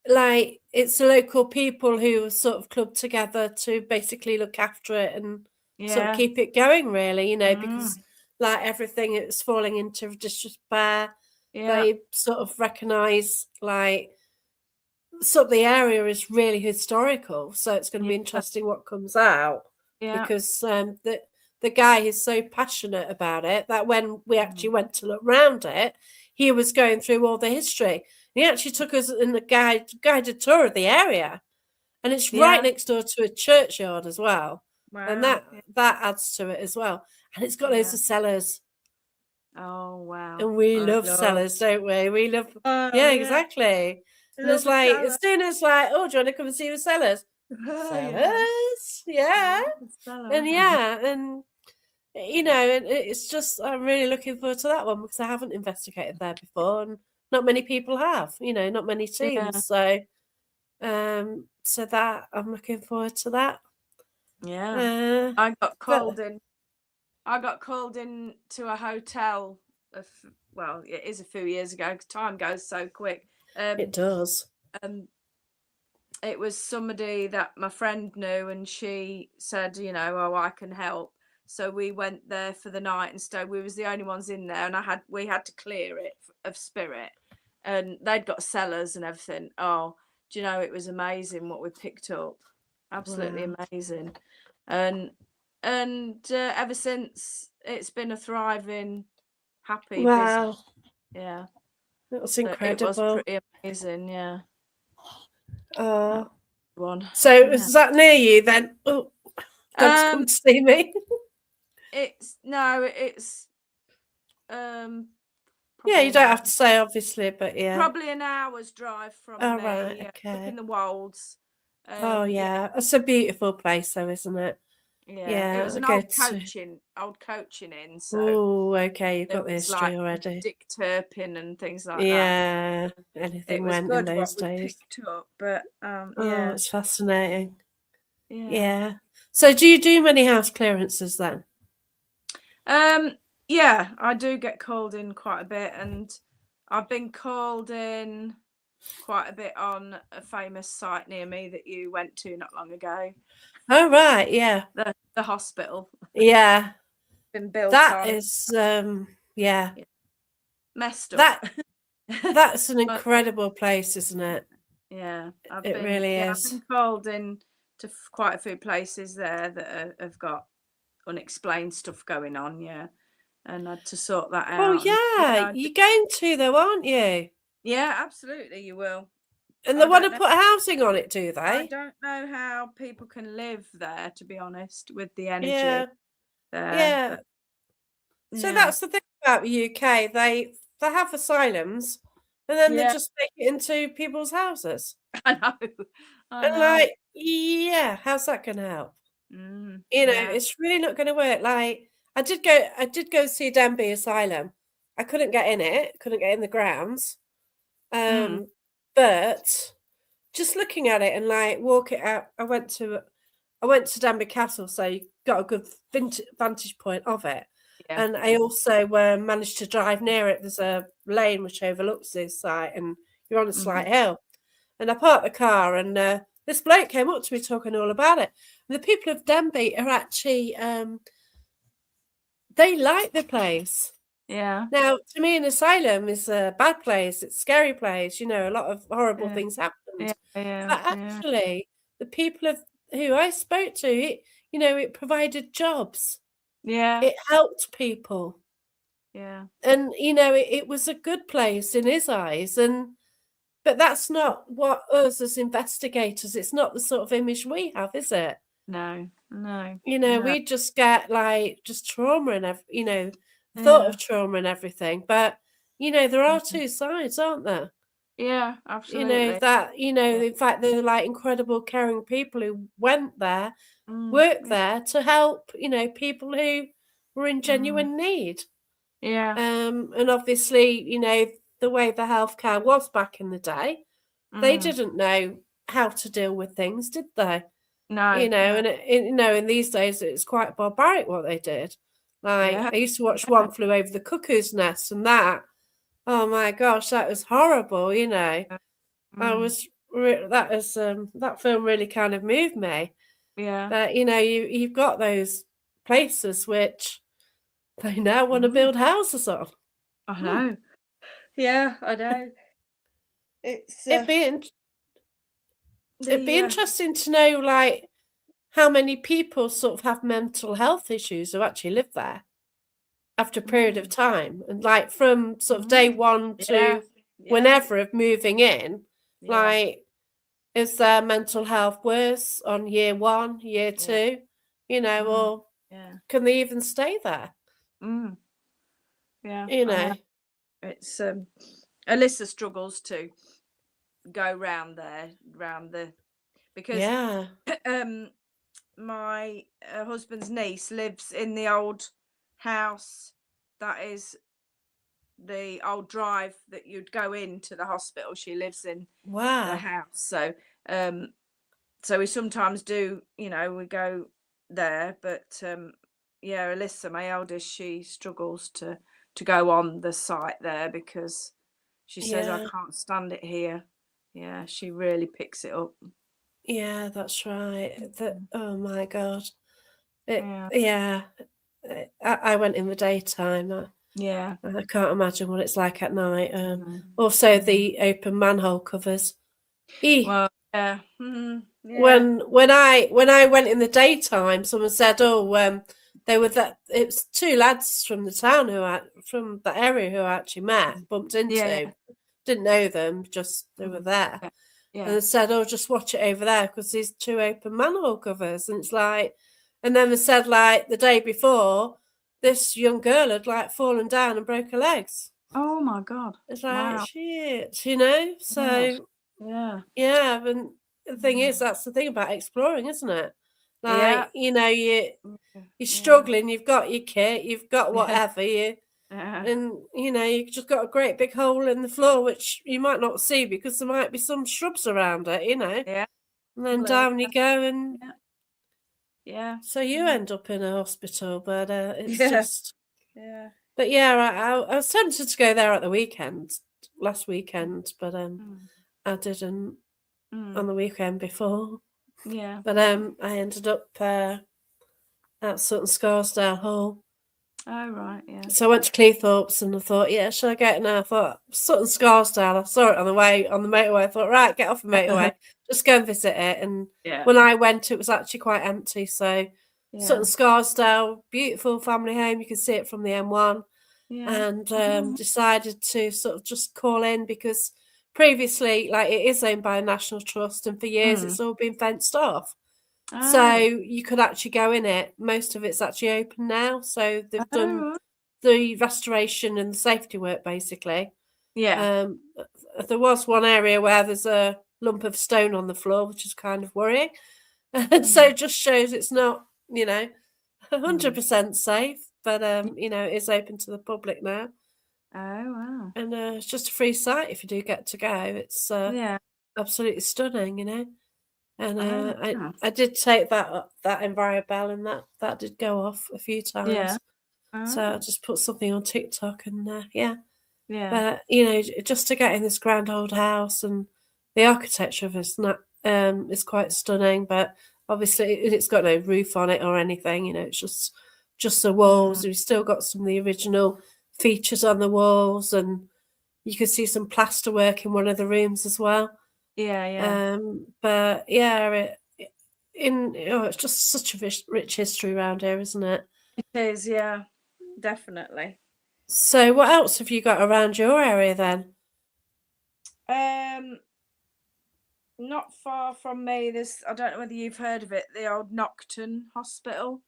like, it's the local people who are sort of clubbed together to basically look after it and sort of Yeah. keep it going, really, because Mm. like everything, it's falling into disrepair. Yeah. They sort of recognise like sort of the area is really historical, so it's going to Yeah. be interesting what comes out Yeah. because the guy is so passionate about it that when we actually Mm. went to look round it, he was going through all the history. He actually took us in a guided tour of the area, and it's right Yeah. next door to a churchyard as well, and Wow. that adds to it as well. And it's got loads Yeah. of cellars, Oh, wow. and we I love love. cellars, don't we? We love, Oh, yeah, yeah. exactly. I And it's love a like, cellar. as soon as like, oh, do you want to come and see the cellars? Oh, yeah. Cellars, I yeah, love a cellar. and yeah, and and it's just I'm really looking forward to that one because I haven't investigated there before, and not many people have, not many Yeah. teams, so that I'm looking forward to that. Yeah. Uh, I got called but in. I got called in to a hotel. Well, it is a few years ago. 'Cause time goes so quick. it does. Um, it was somebody that my friend knew, and she said, oh, I can help. So we went there for the night and stayed. We was the only ones in there, and we had to clear it of spirit, and they'd got cellars and everything. Oh, do you know, it was amazing what we picked up. Absolutely Wow. amazing, and ever since it's been a thriving, happy business. Wow, Yeah, that was so it was incredible. pretty amazing. Yeah, that Oh, was one. so Yeah. is that near you then? Oh, God's come Um, to see me. it's Yeah, probably you an don't hour, have to say obviously, but yeah. probably an hour's drive from Oh, right, me, up in okay. the Wolds. Oh, Yeah, yeah, it's a beautiful place though, isn't it? yeah. It Yeah, was I an go old to. coaching in, so Oh, okay, you've there got the was history like already. Dick Turpin and things like that. Yeah, It anything was went in good what those we days. picked up, but Oh, yeah, it's fascinating. yeah. Yeah. So do you do many house clearances then? Um, yeah, I do get called in quite a bit, and I've been called in quite a bit on a famous site near me that you went to not long ago. Oh, right, yeah. The hospital Yeah. been built That on. is, yeah. Yeah, messed up. That that's an incredible place, isn't it? Yeah, It really I've is. been called in to quite a few places there that have got unexplained stuff going on. Yeah, and I had to sort that Well, out. And yeah, yeah, you're going to though, aren't you? yeah, absolutely, you will. And they I want don't to know. put housing on it, do I they? don't know how people can live there, to be honest, with the energy Yeah, there. yeah. But So yeah, that's the thing about the UK. They have asylums, and then they yeah, just make it into people's houses. I know, I And know. like, yeah, how's that going to help? Yeah. It's really not going to work. Like, I did go see Denby Asylum. I couldn't get in it, couldn't get in the grounds. Mm, But just looking at it and like walk it out, I went to Danby Castle, so you got a good vantage point of it. yeah. And I also managed to drive near it. There's a lane which overlooks this site, and you're on a Hmm. slight hill. And I parked the car, and this bloke came up to me talking all about it. And the people of Denby are actually, they like the place. Yeah. Now, to me, an asylum is a bad place. It's a scary place. A lot of horrible Yeah. things happened. Yeah. Yeah. But actually, the people who I spoke to, it provided jobs. Yeah. It helped people. Yeah. And, it was a good place in his eyes. And but that's not what us as investigators, it's not the sort of image we have, is it? No. You know, No. we just get like just trauma and you know, thought Yeah. of trauma and everything. But you know, there are two sides, aren't there? Yeah, You know, absolutely. that, you know, Yeah. in fact, they're like incredible, caring people who went there, Mm, worked there to help, you know, people who were in genuine need. yeah. And obviously, you know, the way the healthcare was back in the day, they didn't know how to deal with things, did they? No. You know, No. and you know, in these days, it's quite barbaric what they did. Like, Yeah. I used to watch One Flew Over the Cuckoo's Nest, and that, oh my gosh, that was horrible. You know, I was that film really kind of moved me. Yeah. But you know, you've got those places which they now want to build houses on. I know. Yeah, I know. It's It'd be interesting to know, like, how many people sort of have mental health issues who actually live there after a period of time, and like from sort of day one to whenever of moving in, like, is their mental health worse on year 1, year 2, you know, or can they even stay there? Yeah, You I know. know, It's Alyssa struggles to go round the because yeah, my husband's niece lives in the old house that is the old drive that you'd go into the hospital. She lives in the wow, house, so we sometimes do, you know, we go there, but yeah, Alyssa, my eldest, she struggles to go on the site there because she says, I yeah, can't stand it here. Yeah, she really picks it up. yeah, that's right. That, oh my God, Yeah. yeah. I went in the daytime. Yeah. I can't imagine what it's like at night. Mm. Also, the open manhole covers. Well, yeah. Yeah. When I went in the daytime, someone said, "Oh, they were that." It was two lads from the town from the area who I actually bumped Yeah. into. Didn't know them, just they were there, Yeah. Yeah. and they said, "Oh, just watch it over there because these two open manhole covers." And it's like, and then they said, like the day before, this young girl had like fallen down and broke her legs. Oh my God. It's like Wow. shit, you know. God. So Yeah. yeah, and the thing is, that's the thing about exploring, isn't it? Yeah. Like, you know, you're Yeah. struggling, you've got your kit, you've got Yeah. whatever, Yeah. and you know, you've just got a great big hole in the floor which you might not see because there might be some shrubs around it, you know. Yeah. And then down you go, and Yeah. Yeah. so you end up in a hospital, but it's Yeah. just. Yeah. But yeah, I was tempted to go there at the weekend, last weekend, but I didn't on the weekend before. Yeah. But I ended up at Sutton Scarsdale Hall. Oh right, yeah. So I went to Cleethorpes and I thought, yeah, should I get it now? I thought Sutton Scarsdale. I saw it on the motorway. I thought, right, get off the motorway, just go and visit it. And Yeah. when I went, it was actually quite empty. So Sutton Scarsdale, beautiful family home. You can see it from the M1. Yeah. And decided to sort of just call in because previously, like, it is owned by a national trust, and for years it's all been fenced off. So you could actually go in it. Most of it's actually open now. So they've done the restoration and the safety work, basically. Yeah. There was one area where there's a lump of stone on the floor, which is kind of worrying. And so it just shows it's not, you know, 100% safe. But, you know, it is open to the public now. Oh wow. And it's just a free site if you do get to go. It's absolutely stunning, you know. And I did take that Envirobell, and that did go off a few times. Yeah. So I just put something on TikTok, and Yeah. But you know, just to get in this grand old house, and the architecture of it's not is quite stunning. But obviously, it's got no roof on it or anything. You know, it's just the walls. We've still got some of the original features on the walls, and you can see some plaster work in one of the rooms as well. Yeah. But yeah, it's just such a rich history around here, isn't it? It is, yeah. Definitely. So what else have you got around your area then? Not far from me, I don't know whether you've heard of it, the old Nocturne Hospital.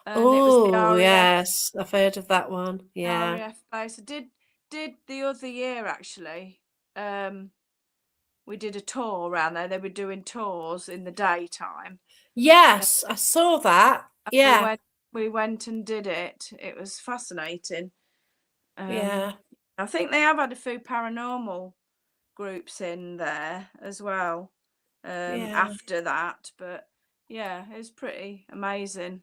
And it was the Oh, RAF. yes, I've heard of that one. Yeah. RAF base. I did the other year actually. We did a tour around there. They were doing tours in the daytime. Yes, I saw that. Yeah. We went and did it. It was fascinating. Yeah. I think they have had a few paranormal groups in there as well. Yeah. After that, but yeah, it was pretty amazing.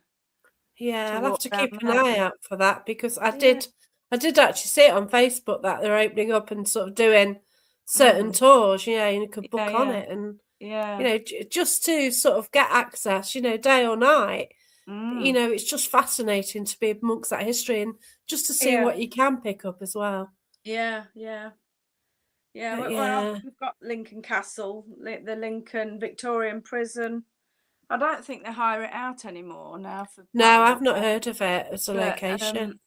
Yeah, I'll have walk to around keep an there. eye out for that because I Yeah. did actually see it on Facebook that they're opening up and sort of doing certain tours, you know, and you could book on it and Yeah. you know, just to sort of get access, you know, day or night. You know, it's just fascinating to be amongst that history and just to see Yeah. what you can pick up as well. Yeah, yeah. Yeah, But well, we've got Lincoln Castle, the Lincoln Victorian Prison. I don't think they hire it out anymore now for No, I've not paranormal, heard of it as a but location.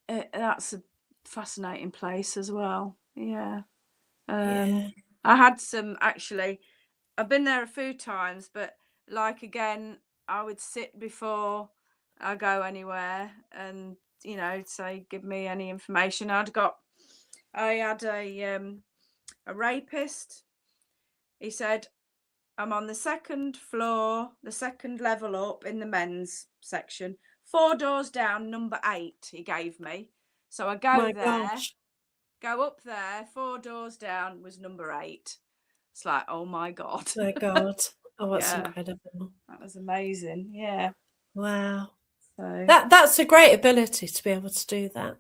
that's a fascinating place as well. Yeah. Yeah. I had some actually. I've been there a few times, but like again, I would sit before I go anywhere and you know say give me any information. I had a rapist. He said, I'm on the second floor, the second level up in the men's section, 4 doors down, number 8 he gave me. So I go My there, gosh. go up there, 4 doors down was number 8. It's like, oh my God. My God. Oh, that's Yeah. incredible. That was amazing. Yeah. Wow. So That's a great ability to be able to do that.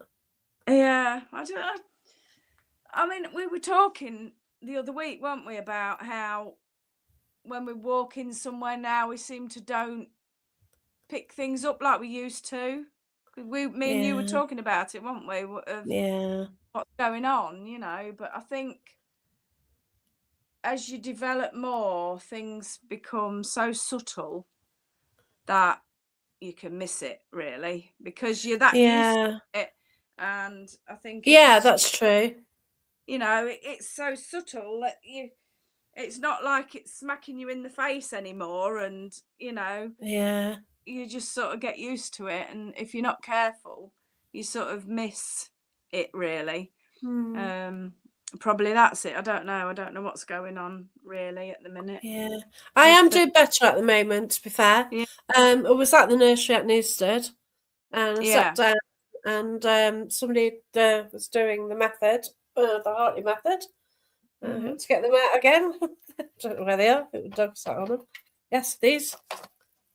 yeah, I don't know. I mean, we were talking the other week, weren't we, about how when we walk in somewhere now, we seem to don't pick things up like we used to. Me and you were talking about it, weren't we? Of what's going on, you know. But I think as you develop more, things become so subtle that you can miss it really because you're that used to it. And I think that's true. You know, it's so subtle that it's not like it's smacking you in the face anymore, and you know, you just sort of get used to it, and if you're not careful, you sort of miss it really. Probably that's it. I don't know what's going on really at the minute. Yeah, I am doing better at the moment, to be fair. Yeah. I was at the nursery at Newstead and I Yeah. sat down and somebody was doing the method, the Hartley method. I have to get them out again. I don't know where they are. The dog sat on them. Yes, these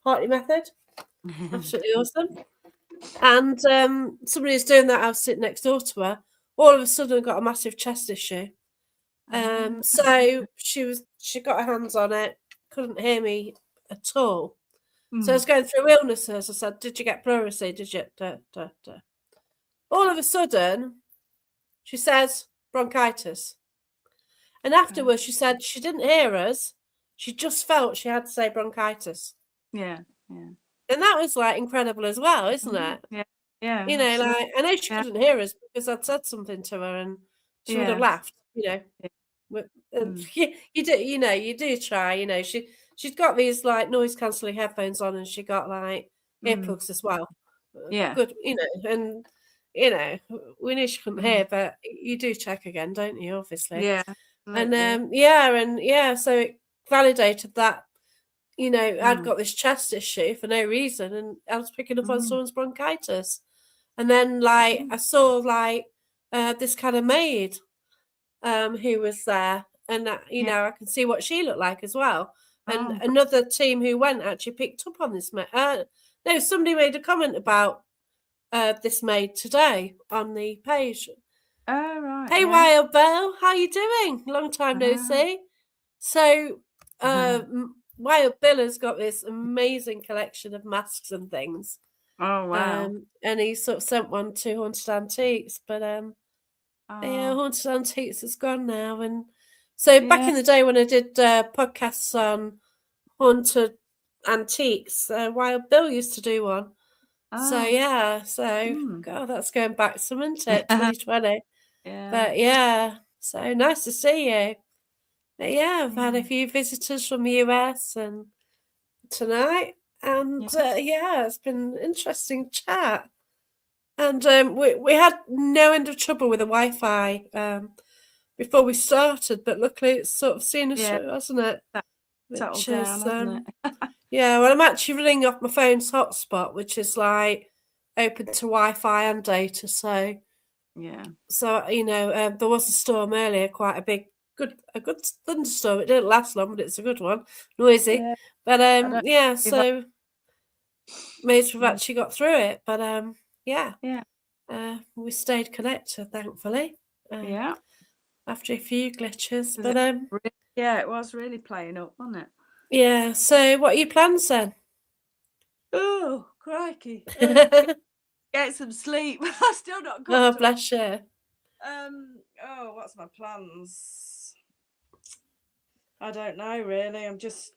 Hartley method. Absolutely awesome. And somebody was doing that. I was sitting next door to her. All of a sudden, I got a massive chest issue. So she got her hands on it, couldn't hear me at all. So I was going through illnesses. I said, "Did you get pleurisy? Did you?" All of a sudden, she says bronchitis. And afterwards, she said she didn't hear us. She just felt she had to say bronchitis. Yeah, yeah. And that was like incredible as well, isn't it? Yeah, yeah. You know, absolutely. like I know she couldn't hear us because I'd said something to her and she would have laughed. You know, you do. You know, you do try. You know, she's got these like noise cancelling headphones on, and she got like earplugs as well. Yeah. Good. You know, and you know, we knew she couldn't hear, but you do check again, don't you? Obviously. Yeah. And so it validated that, you know, I'd got this chest issue for no reason and I was picking up on someone's bronchitis. And then like I saw like this kind of maid who was there and you know, I can see what she looked like as well. And another team who went actually picked up on this maid. No, somebody made a comment about this maid today on the page. Oh, right. Hey, Wild Bill, how you doing? Long time no see. So, Wild Bill has got this amazing collection of masks and things. Oh, wow. And he sort of sent one to Haunted Antiques, but Haunted Antiques is gone now. And so back in the day when I did podcasts on Haunted Antiques, Wild Bill used to do one. So God, that's going back some, isn't it? 2020. Yeah. But yeah, So nice to see you. But yeah, I've had a few visitors from the US and tonight, and it's been an interesting chat. And we had no end of trouble with the Wi-Fi before we started, but luckily it's sort of seen us through, hasn't it? Settled down, hasn't it? Yeah, well, I'm actually running off my phone's hotspot, which is like open to Wi-Fi and data. So there was a storm earlier, quite a good thunderstorm. It didn't last long, but it's a good one, noisy. But so maybe we've actually got through it. But we stayed connected, thankfully. After a few glitches, but it was really playing up, wasn't it? Yeah. So, what are your plans then? Oh, crikey! Get some sleep. I still not got. Oh, bless you. What's my plans? I don't know really. I'm just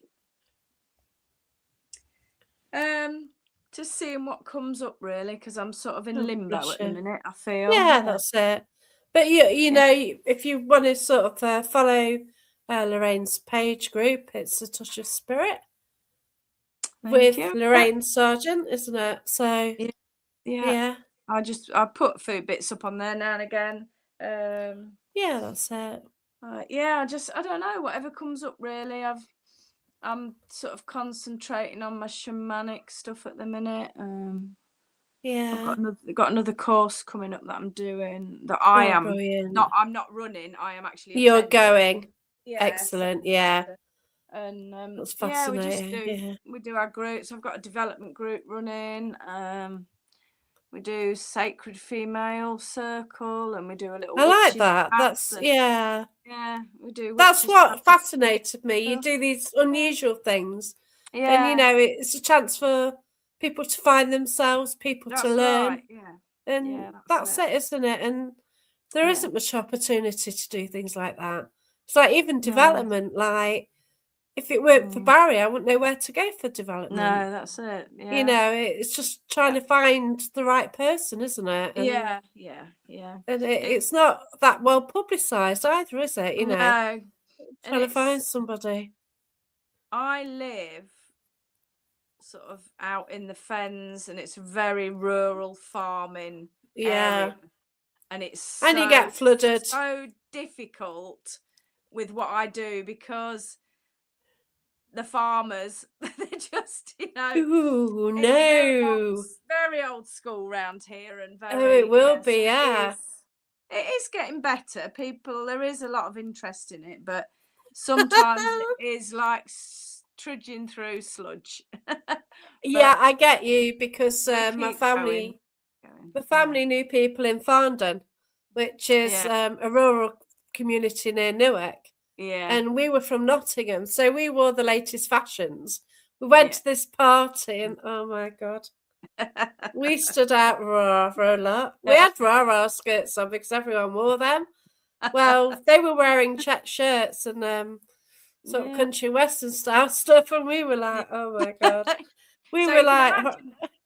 seeing what comes up really, because I'm sort of in limbo at the minute. I feel. Yeah, that's it. But you know, if you want to sort of follow Larraine's page group, it's A Touch of Spirit with Larraine Sargeant, isn't it? So yeah. I put food bits up on there now and again. Yeah, that's it. I don't know, whatever comes up really. I'm sort of concentrating on my shamanic stuff at the minute. I've got another course coming up that I'm doing that I'm not running. I am actually You're going. Yeah, excellent. Yeah. And that's fascinating. We do our groups. I've got a development group running. We do Sacred Female Circle, and we do a little. I like that. That's we do. That's what fascinated me. You do these unusual things, and you know it's a chance for people to find themselves, people to learn, right. and that's it, isn't it? And there isn't much opportunity to do things like that. It's like even development, like. If it weren't for Barrie, I wouldn't know where to go for development. No, that's it. Yeah. You know, it's just trying to find the right person, isn't it? And, yeah. And it's not that well publicised either, is it? You know, trying to find somebody. I live sort of out in the fens, and it's very rural farming area. And it's and you get flooded. So difficult with what I do, because the farmers, they're just, you know, ooh, no, very old school round here, and very. Oh, it will be, yeah. It is getting better. There is a lot of interest in it, but sometimes it is like trudging through sludge. Yeah, I get you, because my family knew people in Farndon, which is a rural community near Newark. Yeah. And we were from Nottingham, so we wore the latest fashions. We went to this party, and oh my God, we stood out raw for a lot. We had rah-rah skirts on because everyone wore them. Well, they were wearing check shirts and sort of country western style stuff, and we were like, oh my God. We were like...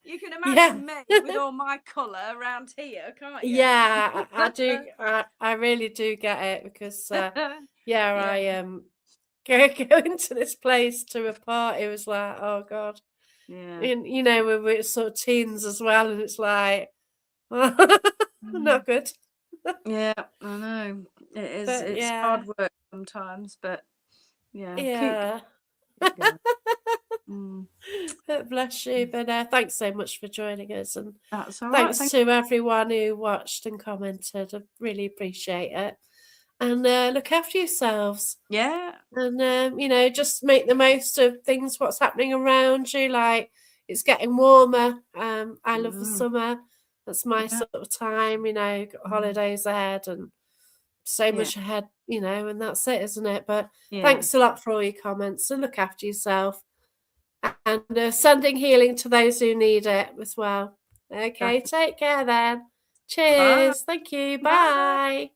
You can imagine me with all my colour around here, can't you? Yeah, I do. I really do get it, because I go into this place to a party. It was like, oh God. Yeah. And, you know, we're sort of teens as well, and it's like, not good. Yeah, I know. It is. It's hard work sometimes, but yeah. Bless you, but thanks so much for joining us, and that's all thanks right. to everyone who watched and commented. I really appreciate it, and look after yourselves. And you know, just make the most of things, what's happening around you. Like, it's getting warmer. I love the summer. That's my sort of time, you know. Got holidays ahead and so much ahead, you know, and that's it, isn't it? But thanks a lot for all your comments, and look after yourself, and sending healing to those who need it as well. Okay, take care then. Cheers. Thank you. Bye.